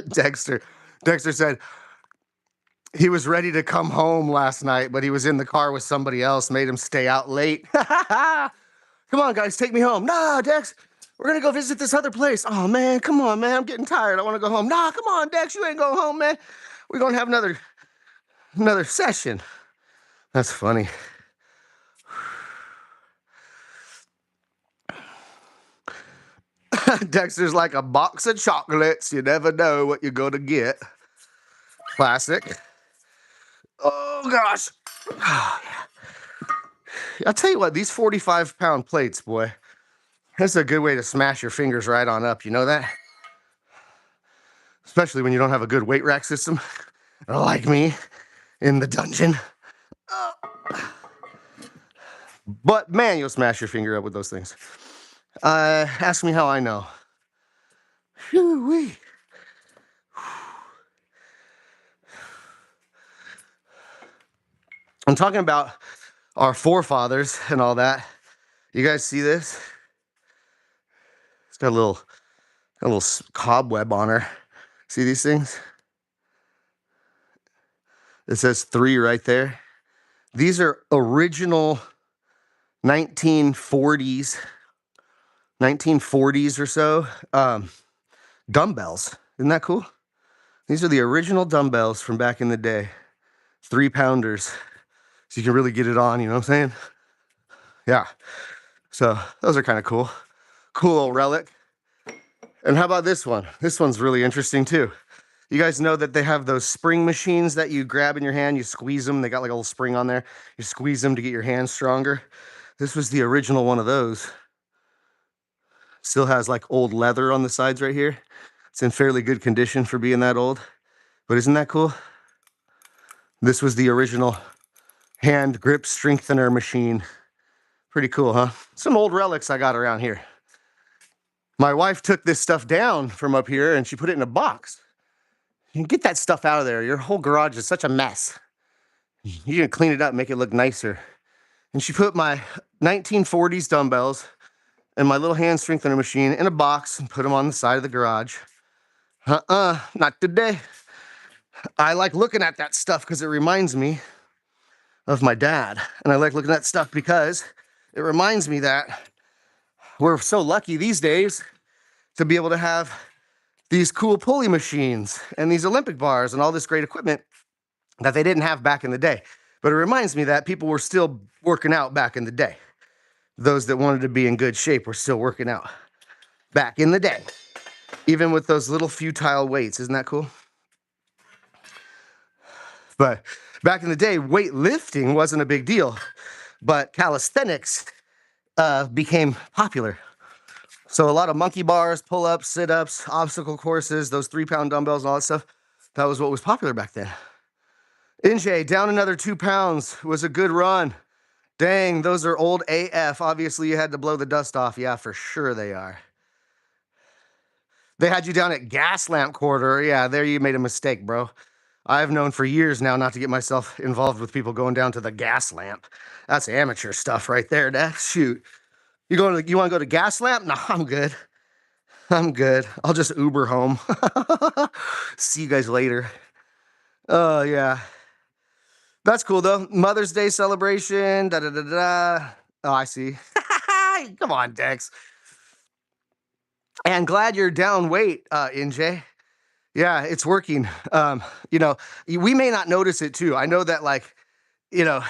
Dexter. Dexter said, He was ready to come home last night, but he was in the car with somebody else, made him stay out late. Come on, guys, take me home. Nah, Dex, we're gonna go visit this other place. Oh man, come on, man, I'm getting tired. I want to go home. Nah, come on, Dex, you ain't going home, man. We're gonna have another session. That's funny. Dexter's like a box of chocolates. You never know what you're gonna get. Classic. Oh gosh. I'll tell you what, these 45-pound plates, boy, that's a good way to smash your fingers right on up. You know that? Especially when you don't have a good weight rack system, like me in the dungeon. But man, you'll smash your finger up with those things. Ask me how I know. Whew-wee. I'm talking about our forefathers and all that. You guys see this? It's got a little cobweb on her. See these things? It says 3 right there. These are original 1940s or so dumbbells. Isn't that cool? These are the original dumbbells from back in the day. 3-pounders. So you can really get it on, you know what I'm saying? Yeah. So those are kind of cool. Cool old relic. And how about this one? This one's really interesting too. You guys know that they have those spring machines that you grab in your hand, you squeeze them, they got like a little spring on there. You squeeze them to get your hands stronger. This was the original one of those. Still has like old leather on the sides right here. It's in fairly good condition for being that old. But isn't that cool? This was the original hand grip strengthener machine. Pretty cool, huh? Some old relics I got around here. My wife took this stuff down from up here and she put it in a box. You can get that stuff out of there. Your whole garage is such a mess. You can clean it up, make it look nicer. And she put my 1940s dumbbells and my little hand strengthener machine in a box and put them on the side of the garage. Not today. I like looking at that stuff because it reminds me of my dad. And I like looking at stuff because it reminds me that we're so lucky these days to be able to have these cool pulley machines and these Olympic bars and all this great equipment that they didn't have back in the day. But it reminds me that people were still working out back in the day. Those that wanted to be in good shape were still working out back in the day, even with those little futile weights. Isn't that cool? But back in the day, weightlifting wasn't a big deal, but calisthenics became popular. So a lot of monkey bars, pull-ups, sit-ups, obstacle courses, those 3-pound dumbbells and all that stuff, that was what was popular back then. NJ, down another 2 pounds, was a good run. Dang, those are old AF. Obviously, you had to blow the dust off. Yeah, for sure they are. They had you down at gas lamp quarter. Yeah, there you made a mistake, bro. I've known for years now not to get myself involved with people going down to the gas lamp. That's amateur stuff right there, Dad. Shoot. You want to go to gas lamp? No, I'm good. I'm good. I'll just Uber home. See you guys later. Oh, yeah. That's cool, though. Mother's Day celebration. Da da da da. Oh, I see. Come on, Dex. And glad you're down weight, NJ. Yeah, it's working. We may not notice it too. I know that, like, you know,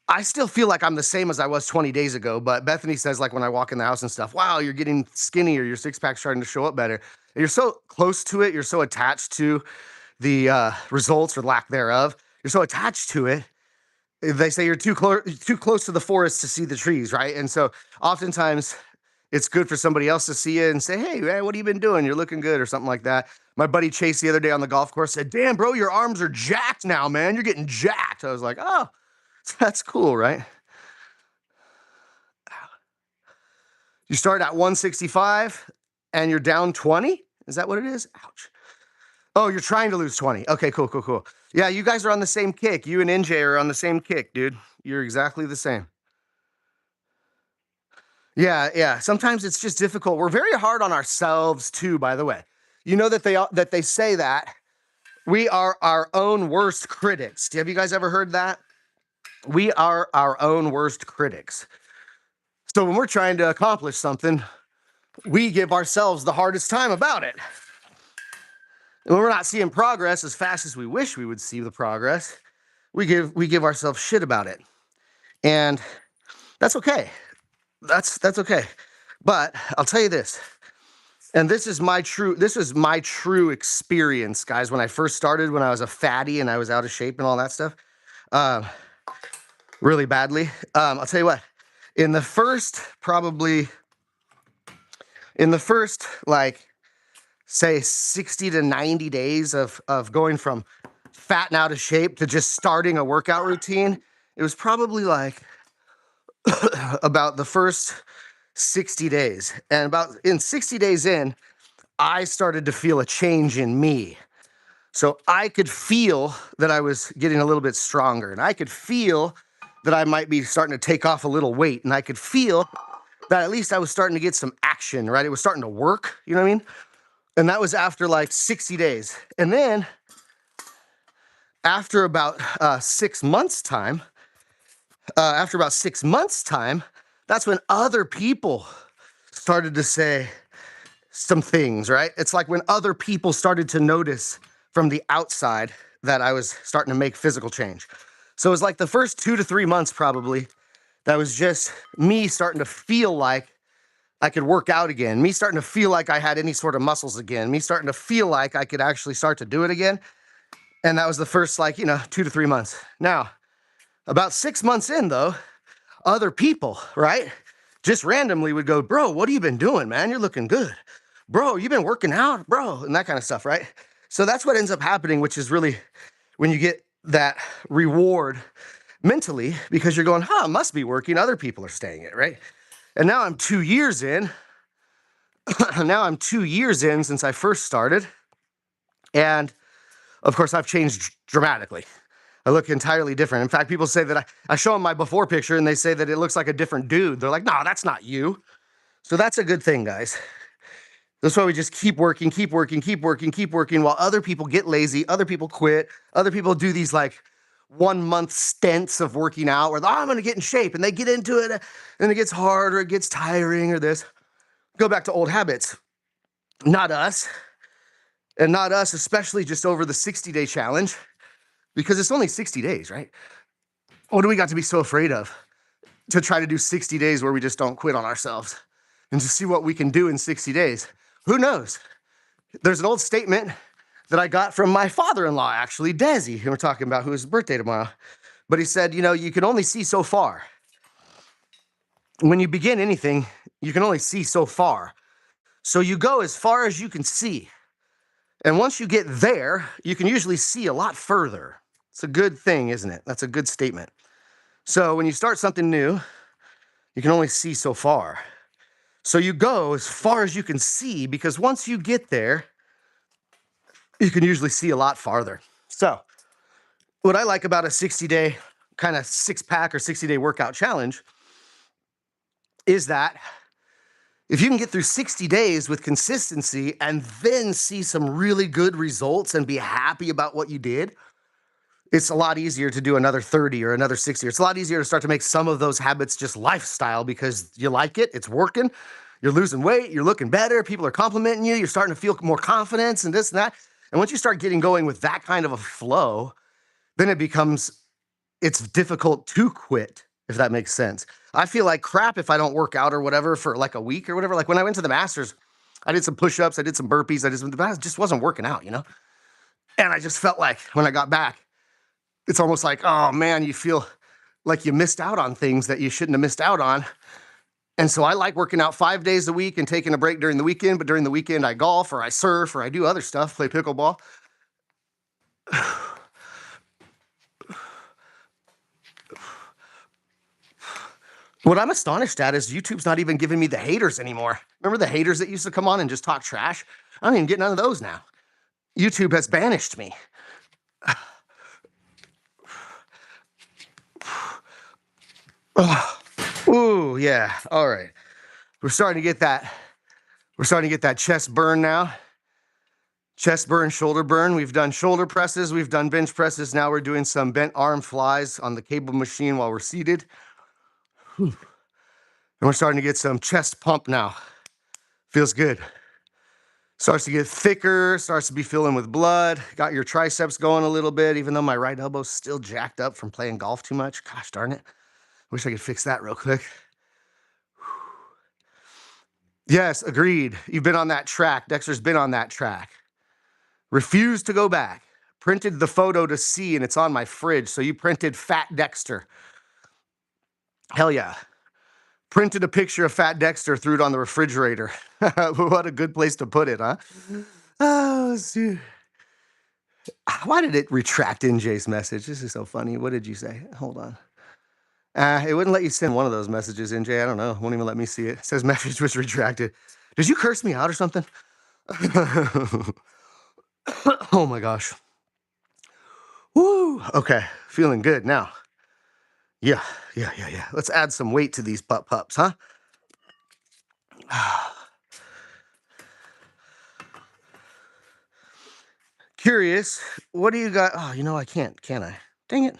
I still feel like I'm the same as I was 20 days ago, but Bethany says, like, when I walk in the house and stuff, wow, you're getting skinnier, your six-pack's starting to show up better. And you're so close to it, you're so attached to the results or lack thereof. You're so attached to it. They say you're too close to the forest to see the trees, right? And so oftentimes it's good for somebody else to see you and say, hey, man, what have you been doing? You're looking good or something like that. My buddy Chase the other day on the golf course said, damn, bro, your arms are jacked now, man. You're getting jacked. I was like, oh, that's cool, right? You start at 165 and you're down 20? Is that what it is? Ouch. Oh, you're trying to lose 20. Okay, cool. Yeah, you guys are on the same kick. You and NJ are on the same kick, dude. You're exactly the same. Yeah. Sometimes it's just difficult. We're very hard on ourselves too, by the way. You know that they say that We are our own worst critics. Have you guys ever heard that? We are our own worst critics. So when we're trying to accomplish something, we give ourselves the hardest time about it. And when we're not seeing progress as fast as we wish we would see the progress, we give ourselves shit about it. And that's okay. That's okay. But I'll tell you this. And this is my true experience, guys. When I first started, when I was a fatty and I was out of shape and all that stuff, uh, really badly. I'll tell you what. In the first, like, say 60 to 90 days of going from fat and out of shape to just starting a workout routine, it was probably like about the first 60 days. And about in 60 days in, I started to feel a change in me. So I could feel that I was getting a little bit stronger, and I could feel that I might be starting to take off a little weight, and I could feel that at least I was starting to get some action, right? It was starting to work, you know what I mean? And that was after like 60 days. And then after about 6 months time, that's when other people started to say some things, right? It's like when other people started to notice from the outside that I was starting to make physical change. So it was like the first 2 to 3 months probably that was just me starting to feel like I could work out again, me starting to feel like I had any sort of muscles again, me starting to feel like I could actually start to do it again. And that was the first, 2 to 3 months. Now, about 6 months in, though, other people, right, just randomly would go, bro, what have you been doing, man? You're looking good. Bro, you've been working out, bro, and that kind of stuff, right? So that's what ends up happening, which is really when you get that reward mentally, because you're going, it must be working. Other people are staying it, right? And now I'm 2 years in. Now I'm 2 years in since I first started. And of course, I've changed dramatically. I look entirely different. In fact, people say that I show them my before picture and they say that it looks like a different dude. They're like, no, that's not you. So that's a good thing, guys. That's why we just keep working while other people get lazy, other people quit, other people do these like 1 month stints of working out where I'm going to get in shape, and they get into it and it gets hard or it gets tiring or this. Go back to old habits. Not us. And not us, especially just over the 60-day challenge, because it's only 60 days, right? What do we got to be so afraid of? To try to do 60 days where we just don't quit on ourselves and just see what we can do in 60 days. Who knows? There's an old statement that I got from my father-in-law, actually, Desi, who we're talking about, who is his birthday tomorrow. But he said, you can only see so far. When you begin anything, you can only see so far. So you go as far as you can see. And once you get there, you can usually see a lot further. It's a good thing, isn't it? That's a good statement. So when you start something new, you can only see so far. So you go as far as you can see, because once you get there, you can usually see a lot farther. So what I like about a 60-day kind of 6-pack or 60-day workout challenge is that if you can get through 60 days with consistency and then see some really good results and be happy about what you did, it's a lot easier to do another 30 or another 60. It's a lot easier to start to make some of those habits just lifestyle because you like it, it's working, you're losing weight, you're looking better, people are complimenting you, you're starting to feel more confidence and this and that. And once you start getting going with that kind of a flow, then it's difficult to quit, if that makes sense. I feel like crap if I don't work out or whatever for like a week or whatever. Like when I went to the Masters, I did some push-ups, I did some burpees, but it just wasn't working out, And I just felt like when I got back, it's almost like, oh man, you feel like you missed out on things that you shouldn't have missed out on. And so I like working out 5 days a week and taking a break during the weekend, but during the weekend I golf or I surf or I do other stuff, play pickleball. What I'm astonished at is YouTube's not even giving me the haters anymore. Remember the haters that used to come on and just talk trash? I don't even get none of those now. YouTube has banished me. Ooh, yeah. All right. We're starting to get that chest burn now. Chest burn, shoulder burn. We've done shoulder presses. We've done bench presses. Now we're doing some bent arm flies on the cable machine while we're seated. And we're starting to get some chest pump now. Feels good. Starts to get thicker, starts to be filling with blood. Got your triceps going a little bit, even though my right elbow's still jacked up from playing golf too much. Gosh darn it. Wish I could fix that real quick. Yes, agreed. You've been on that track. Dexter's been on that track. Refused to go back. Printed the photo to see, and it's on my fridge. So you printed Fat Dexter. Hell yeah. Printed a picture of Fat Dexter, threw it on the refrigerator. What a good place to put it, huh? Oh, dude. Why did it retract NJ's message? This is so funny. What did you say? Hold on. It wouldn't let you send one of those messages, NJ. I don't know. It won't even let me see it. It says message was retracted. Did you curse me out or something? Oh my gosh. Woo. Okay. Feeling good now. Yeah. Let's add some weight to these pups, huh? Curious, what do you got? Oh, I can't, can I? Dang it.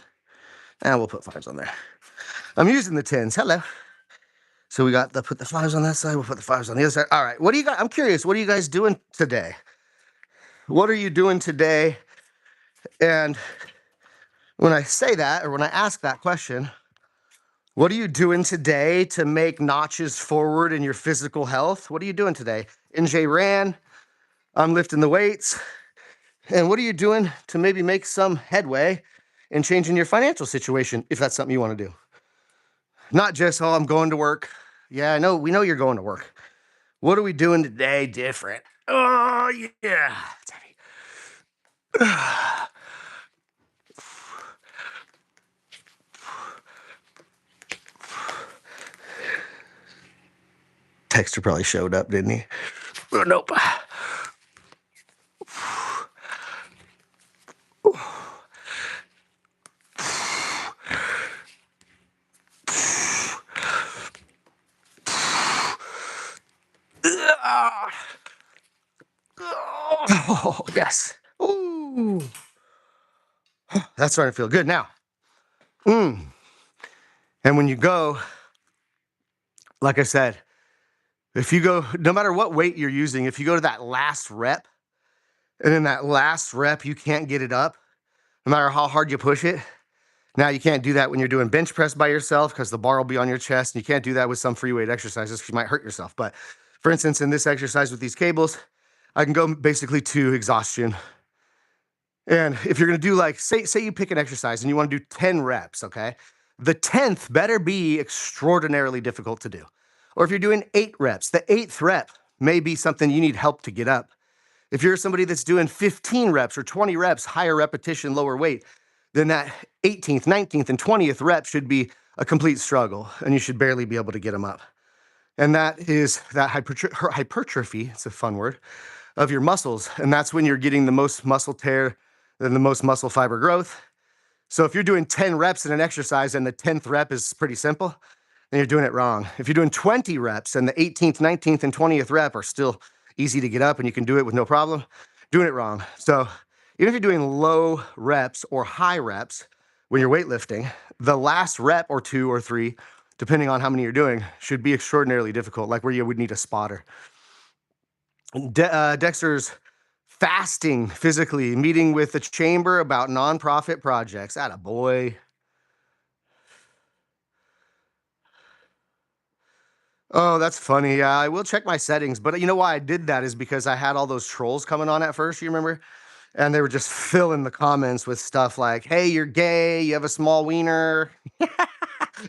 We'll put 5s on there. I'm using the 10s. Hello. So we got put the 5s on that side. We'll put the 5s on the other side. All right. What do you got? I'm curious. What are you guys doing today? What are you doing today? And when I say that, or when I ask that question, what are you doing today to make notches forward in your physical health? What are you doing today? NJ ran. I'm lifting the weights. And what are you doing to maybe make some headway in changing your financial situation, if that's something you want to do? Not just, I'm going to work. Yeah, I know. We know you're going to work. What are we doing today different? Oh, yeah. It's heavy. Texter probably showed up, didn't he? Oh, nope. Oh, yes. Ooh. That's starting to feel good now. And when you go, like I said, if you go, no matter what weight you're using, if you go to that last rep, and in that last rep, you can't get it up, no matter how hard you push it. Now, you can't do that when you're doing bench press by yourself because the bar will be on your chest. And you can't do that with some free weight exercises because you might hurt yourself. But for instance, in this exercise with these cables, I can go basically to exhaustion. And if you're going to do say you pick an exercise and you want to do 10 reps, okay? The 10th better be extraordinarily difficult to do. Or if you're doing 8 reps, the 8th rep may be something you need help to get up. If you're somebody that's doing 15 reps or 20 reps, higher repetition, lower weight, then that 18th, 19th, and 20th rep should be a complete struggle, and you should barely be able to get them up. And that is that hypertrophy, it's a fun word, of your muscles. And that's when you're getting the most muscle tear and the most muscle fiber growth. So if you're doing 10 reps in an exercise and the 10th rep is pretty simple, then you're doing it wrong. If you're doing 20 reps and the 18th, 19th, and 20th rep are still easy to get up and you can do it with no problem, doing it wrong. So even if you're doing low reps or high reps when you're weightlifting, the last rep or 2 or 3, depending on how many you're doing, should be extraordinarily difficult, like where you would need a spotter. Dexter's fasting physically, meeting with the chamber about nonprofit projects. Attaboy. Oh, that's funny. Yeah, I will check my settings. But you know why I did that is because I had all those trolls coming on at first, you remember? And they were just filling the comments with stuff like, hey, you're gay, you have a small wiener,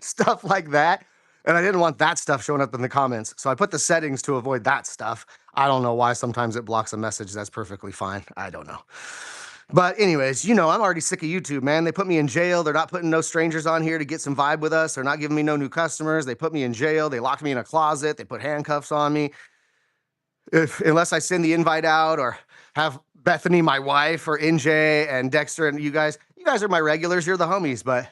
stuff like that. And I didn't want that stuff showing up in the comments. So I put the settings to avoid that stuff. I don't know why sometimes it blocks a message. That's perfectly fine. I don't know. But anyways, I'm already sick of YouTube, man. They put me in jail. They're not putting no strangers on here to get some vibe with us. They're not giving me no new customers. They put me in jail. They locked me in a closet. They put handcuffs on me. Unless I send the invite out or have Bethany, my wife, or NJ and Dexter and you guys are my regulars. You're the homies. But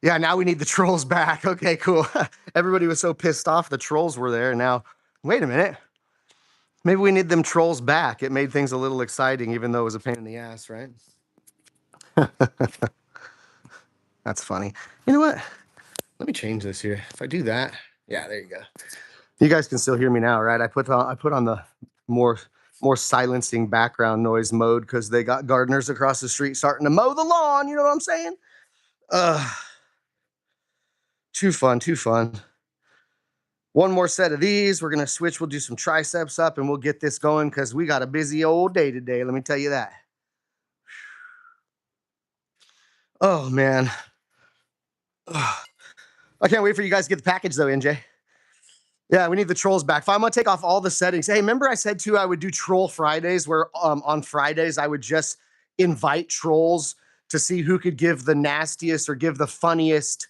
yeah, now we need the trolls back. Okay, cool. Everybody was so pissed off the trolls were there. Now, wait a minute. Maybe we need them trolls back. It made things a little exciting, even though it was a pain in the ass, right? That's funny. You know what? Let me change this here. If I do that, yeah, there you go. You guys can still hear me now, right? I put on the more silencing background noise mode because they got gardeners across the street starting to mow the lawn. You know what I'm saying? Too fun, too fun. One more set of these. We're gonna switch. We'll do some triceps up, and we'll get this going because we got a busy old day today. Let me tell you that. Oh man. I can't wait for you guys to get the package though, NJ. Yeah, we need the trolls back. If I'm gonna take off all the settings. Hey, remember I said too I would do Troll Fridays where on Fridays I would just invite trolls to see who could give the nastiest or give the funniest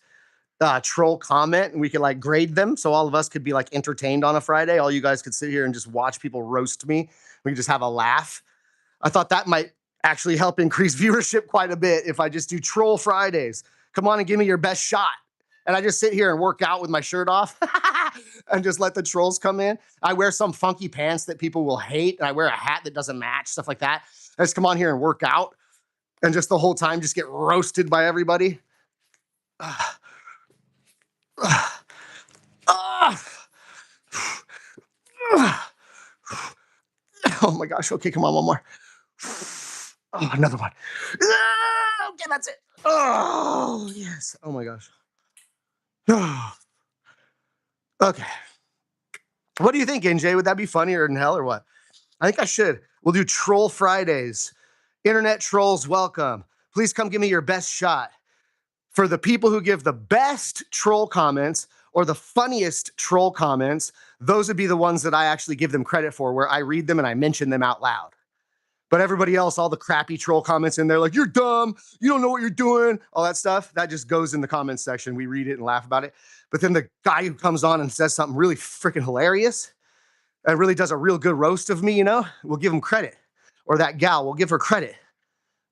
troll comment, and we could like grade them so all of us could be like entertained on a Friday. All you guys could sit here and just watch people roast me. We could just have a laugh. I thought that might actually help increase viewership quite a bit if I just do Troll Fridays. Come on and give me your best shot. And I just sit here and work out with my shirt off and just let the trolls come in. I wear some funky pants that people will hate, and I wear a hat that doesn't match, stuff like that. I just come on here and work out and just the whole time just get roasted by everybody. Oh my gosh. Okay, come on, one more. Oh, another one. Okay, that's it. Oh, yes. Oh my gosh. Okay. What do you think, NJ? Would that be funnier than hell or what? I think I should. We'll do Troll Fridays. Internet trolls, welcome. Please come give me your best shot. For the people who give the best troll comments or the funniest troll comments, those would be the ones that I actually give them credit for, where I read them and I mention them out loud. But everybody else, all the crappy troll comments in there, like, you're dumb, you don't know what you're doing, all that stuff, that just goes in the comments section. We read it and laugh about it. But then the guy who comes on and says something really freaking hilarious and really does a real good roast of me, we'll give him credit. Or that gal, we'll give her credit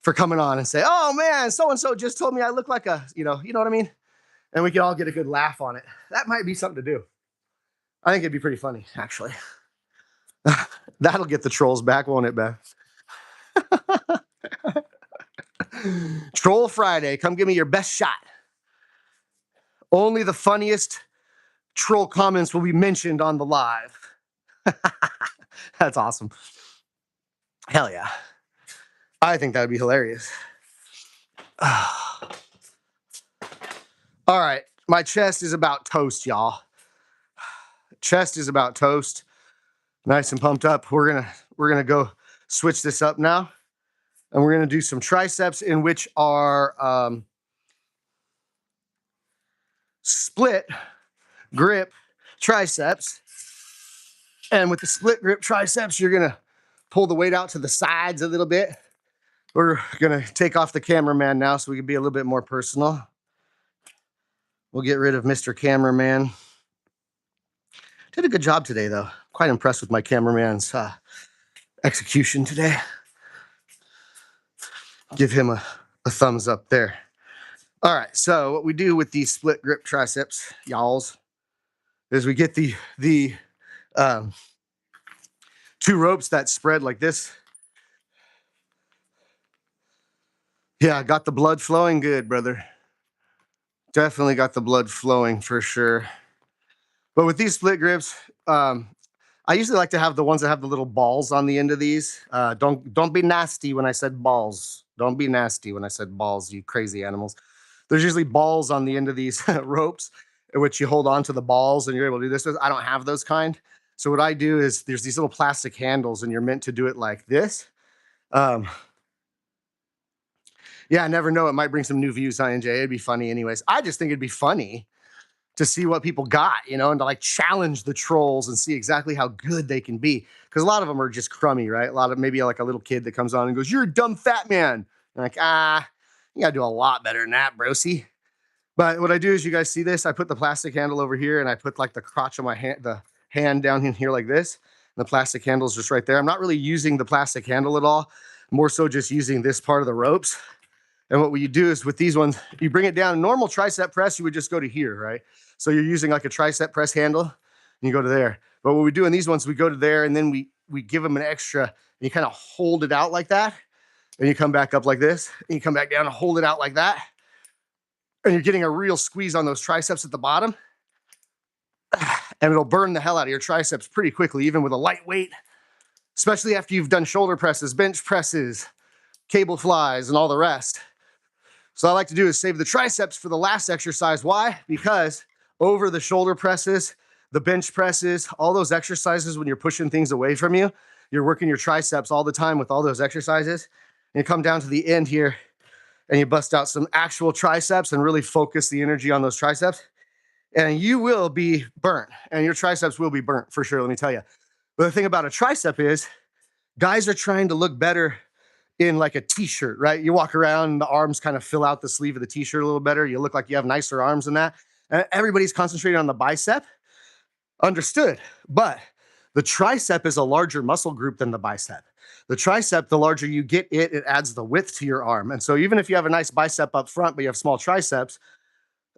for coming on and say, oh man, so-and-so just told me I look like a, you know what I mean? And we can all get a good laugh on it. That might be something to do. I think it'd be pretty funny, actually. That'll get the trolls back, won't it, Beth? Troll Friday, come give me your best shot. Only the funniest troll comments will be mentioned on the live. That's awesome. Hell yeah. I think that'd be hilarious. All right, my chest is about toast, y'all. Chest is about toast. Nice and pumped up. We're gonna go switch this up now, and we're gonna do some triceps, in which are split grip triceps. And with the split grip triceps, you're gonna pull the weight out to the sides a little bit. We're gonna take off the cameraman now so we can be a little bit more personal. We'll get rid of Mr. Cameraman. Did a good job today, though. Quite impressed with my cameraman's execution today. Give him a thumbs up there. All right, so what we do with these split grip triceps, y'alls, is we get the two ropes that spread like this. Yeah, got the blood flowing good, brother. Definitely got the blood flowing for sure. But with these split grips, I usually like to have the ones that have the little balls on the end of these. Don't be nasty when I said balls. Don't be nasty when I said balls, you crazy animals. There's usually balls on the end of these ropes, in which you hold on to the balls and you're able to do this with. I don't have those kind. So what I do is there's these little plastic handles and you're meant to do it like this. Yeah, I never know. It might bring some new views on NJ. It'd be funny anyways. I just think it'd be funny to see what people got, and to like challenge the trolls and see exactly how good they can be. Because a lot of them are just crummy, right? A lot of maybe like a little kid that comes on and goes, "You're a dumb fat man." I'm like, you gotta do a lot better than that, broski. But what I do is, you guys see this? I put the plastic handle over here and I put like the crotch of my hand, the hand down in here like this. And the plastic handle is just right there. I'm not really using the plastic handle at all. More so just using this part of the ropes. And what you do is with these ones, you bring it down. Normal tricep press, you would just go to here, right? So you're using like a tricep press handle, and you go to there. But what we do in these ones, we go to there, and then we we give them an extra, and you kind of hold it out like that, and you come back up like this, and you come back down and hold it out like that, and you're getting a real squeeze on those triceps at the bottom, and it'll burn the hell out of your triceps pretty quickly, even with a light weight, especially after you've done shoulder presses, bench presses, cable flies, and all the rest. So I like to do is save the triceps for the last exercise. Why? Because over the shoulder presses, the bench presses, all those exercises, when you're pushing things away from you, you're working your triceps all the time with all those exercises. And you come down to the end here and you bust out some actual triceps and really focus the energy on those triceps. And you will be burnt, and your triceps will be burnt for sure, let me tell you. But the thing about a tricep is guys are trying to look better in like a t-shirt, right? You walk around and the arms kind of fill out the sleeve of the t-shirt a little better. You look like you have nicer arms than that. And everybody's concentrating on the bicep. Understood. But the tricep is a larger muscle group than the bicep. The tricep, the larger you get it, it adds the width to your arm. And so even if you have a nice bicep up front, but you have small triceps,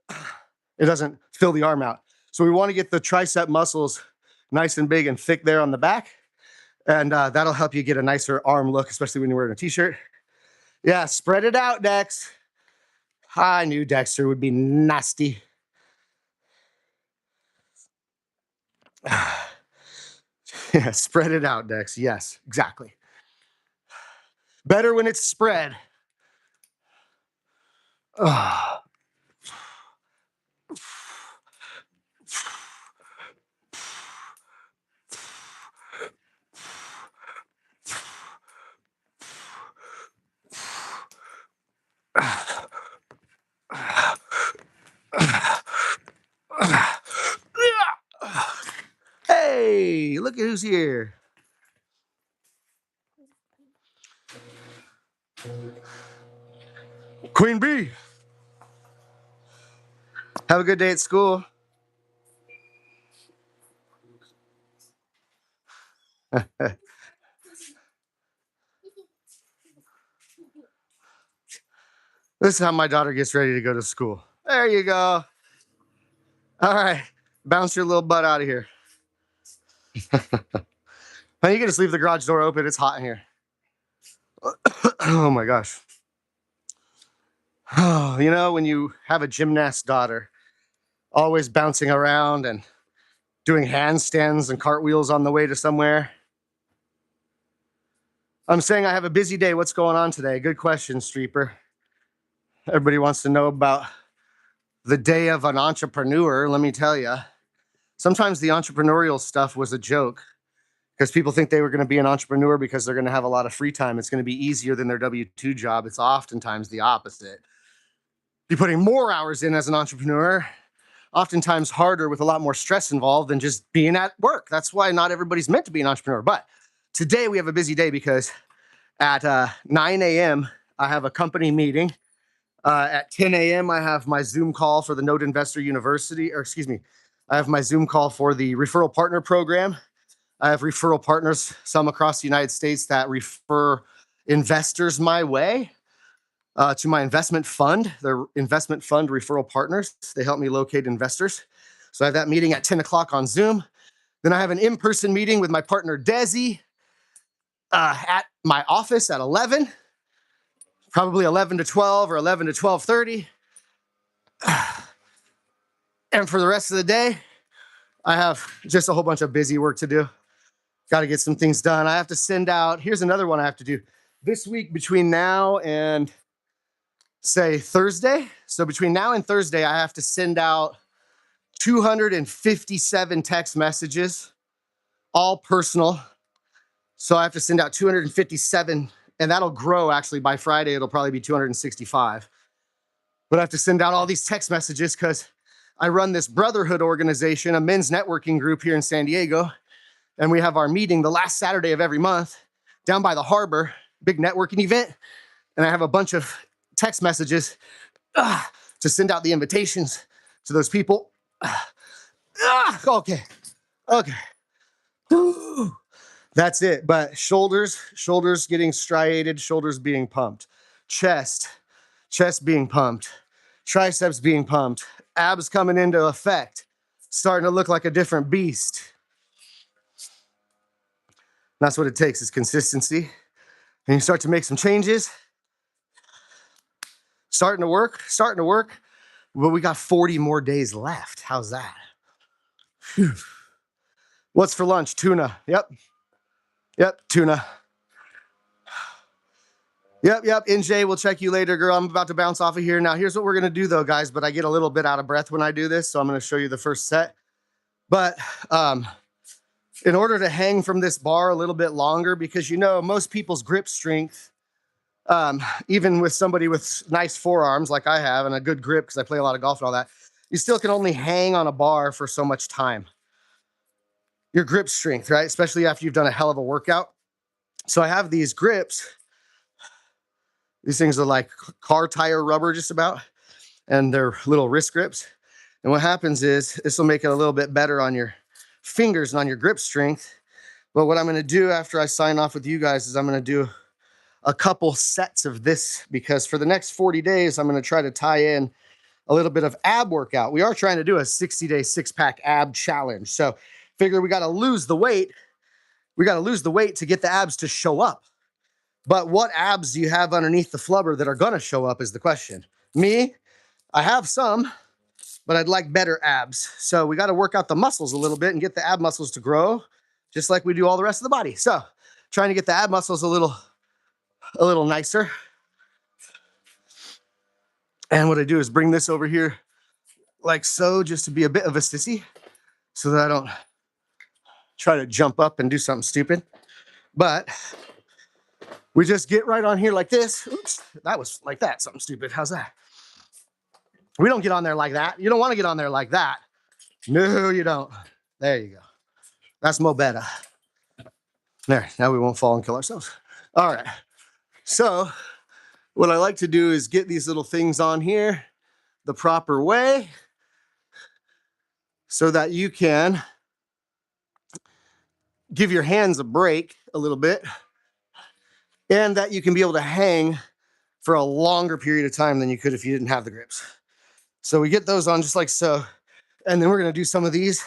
it doesn't fill the arm out. So we want to get the tricep muscles nice and big and thick there on the back. And that'll help you get a nicer arm look, especially when you're wearing a t-shirt. Yeah, spread it out, Dex. I knew Dexter would be nasty. Yeah, spread it out, Dex. Yes, exactly. Better when it's spread. Hey, look at who's here. Queen Bee. Have a good day at school. This is how my daughter gets ready to go to school. There you go. All right, bounce your little butt out of here. Now you can just leave the garage door open. It's hot in here. Oh my gosh. Oh, you know, when you have a gymnast daughter, always bouncing around and doing handstands and cartwheels on the way to somewhere. I'm saying I have a busy day. What's going on today? Good question, Streeper. Everybody wants to know about the day of an entrepreneur. Let me tell you, sometimes the entrepreneurial stuff was a joke because people think they were going to be an entrepreneur because they're going to have a lot of free time. It's going to be easier than their W-2 job. It's oftentimes the opposite. You're putting more hours in as an entrepreneur, oftentimes harder with a lot more stress involved than just being at work. That's why not everybody's meant to be an entrepreneur. But today we have a busy day because at 9 a.m. I have a company meeting. At 10 a.m. I have my Zoom call for the Node Investor University, or excuse me, I have my Zoom call for the referral partner program. I have referral partners, some across the United States, that refer investors my way to my investment fund. They're investment fund referral partners. They help me locate investors. So I have that meeting at 10 o'clock on Zoom. Then I have an in-person meeting with my partner, Desi, at my office at 11, probably 11 to 12 or 11 to 12:30. And for the rest of the day, I have just a whole bunch of busy work to do. Got to get some things done. I have to send out, here's another one I have to do this week between now and say Thursday. So between now and Thursday, I have to send out 257 text messages, all personal. So I have to send out 257, and that'll grow actually by Friday. It'll probably be 265. But I have to send out all these text messages because I run this brotherhood organization, a men's networking group here in San Diego. And we have our meeting the last Saturday of every month down by the harbor, big networking event. And I have a bunch of text messages to send out the invitations to those people. Okay. That's it. But shoulders getting striated, shoulders being pumped. Chest being pumped. Triceps being pumped. Abs coming into effect. Starting to look like a different beast. That's what it takes is consistency. And you start to make some changes. Starting to work. But we got 40 more days left. How's that? Whew. What's for lunch? Tuna. Yep, tuna. Yep. NJ, we'll check you later, girl. I'm about to bounce off of here. Now, here's what we're going to do, though, guys. But I get a little bit out of breath when I do this. So I'm going to show you the first set. But in order to hang from this bar a little bit longer, because, you know, most people's grip strength, even with somebody with nice forearms like I have and a good grip because I play a lot of golf and all that, you still can only hang on a bar for so much time. Your grip strength, right? Especially after you've done a hell of a workout. So I have these grips. These things are like car tire rubber just about, and they're little wrist grips. And what happens is this will make it a little bit better on your fingers and on your grip strength. But what I'm going to do after I sign off with you guys is I'm going to do a couple sets of this, because for the next 40 days, I'm going to try to tie in a little bit of ab workout. We are trying to do a 60-day six-pack ab challenge. So figure we got to lose the weight. We got to lose the weight to get the abs to show up. But what abs do you have underneath the flubber that are going to show up is the question. Me, I have some, but I'd like better abs. So we got to work out the muscles a little bit and get the ab muscles to grow just like we do all the rest of the body. So trying to get the ab muscles a little nicer. And what I do is bring this over here like so, just to be a bit of a sissy so that I don't try to jump up and do something stupid. But we just get right on here like this. Oops, that was like that, something stupid. How's that? We don't get on there like that. You don't want to get on there like that. No, you don't. There you go. That's mo better. There, now we won't fall and kill ourselves. All right. So what I like to do is get these little things on here the proper way so that you can give your hands a break a little bit, and that you can be able to hang for a longer period of time than you could if you didn't have the grips. So we get those on just like so. And then we're going to do some of these.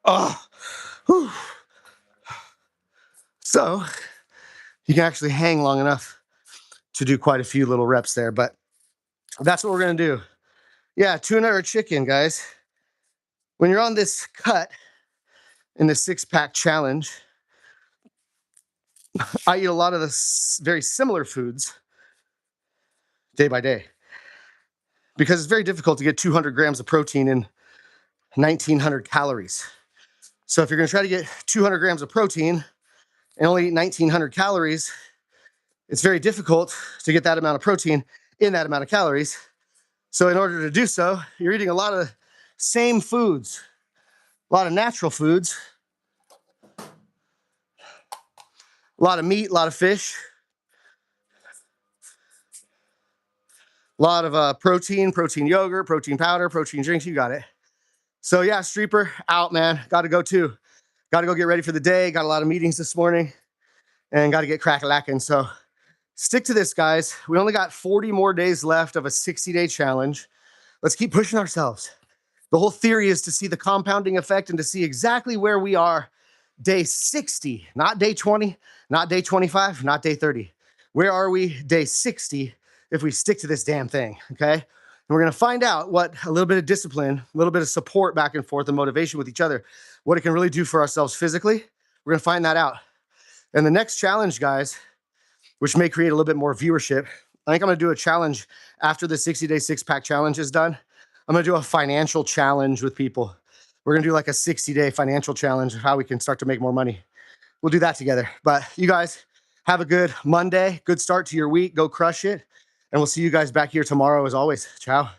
Oh, whew. So you can actually hang long enough to do quite a few little reps there, but that's what we're going to do. Yeah, tuna or chicken, guys. When you're on this cut in the six-pack challenge, I eat a lot of the very similar foods day by day because it's very difficult to get 200 grams of protein in 1,900 calories. So if you're going to try to get 200 grams of protein and only eat 1,900 calories, it's very difficult to get that amount of protein in that amount of calories. So in order to do so, you're eating a lot of same foods, a lot of natural foods, a lot of meat, a lot of fish, a lot of protein yogurt, protein powder, protein drinks, you got it. So yeah, Streeper, out, man. Got to go too. Got to go get ready for the day. Got a lot of meetings this morning and got to get crack-a-lacking. So stick to this, guys. We only got 40 more days left of a 60-day challenge. Let's keep pushing ourselves. The whole theory is to see the compounding effect and to see exactly where we are day 60, not day 20, not day 25, not day 30. Where are we day 60 if we stick to this damn thing, okay? And we're going to find out what a little bit of discipline, a little bit of support back and forth and motivation with each other, what it can really do for ourselves physically. We're going to find that out. And the next challenge, guys, which may create a little bit more viewership, I think I'm going to do a challenge after the 60-day six-pack challenge is done. I'm going to do a financial challenge with people. We're going to do like a 60-day financial challenge of how we can start to make more money. We'll do that together. But you guys have a good Monday, good start to your week. Go crush it. And we'll see you guys back here tomorrow as always. Ciao.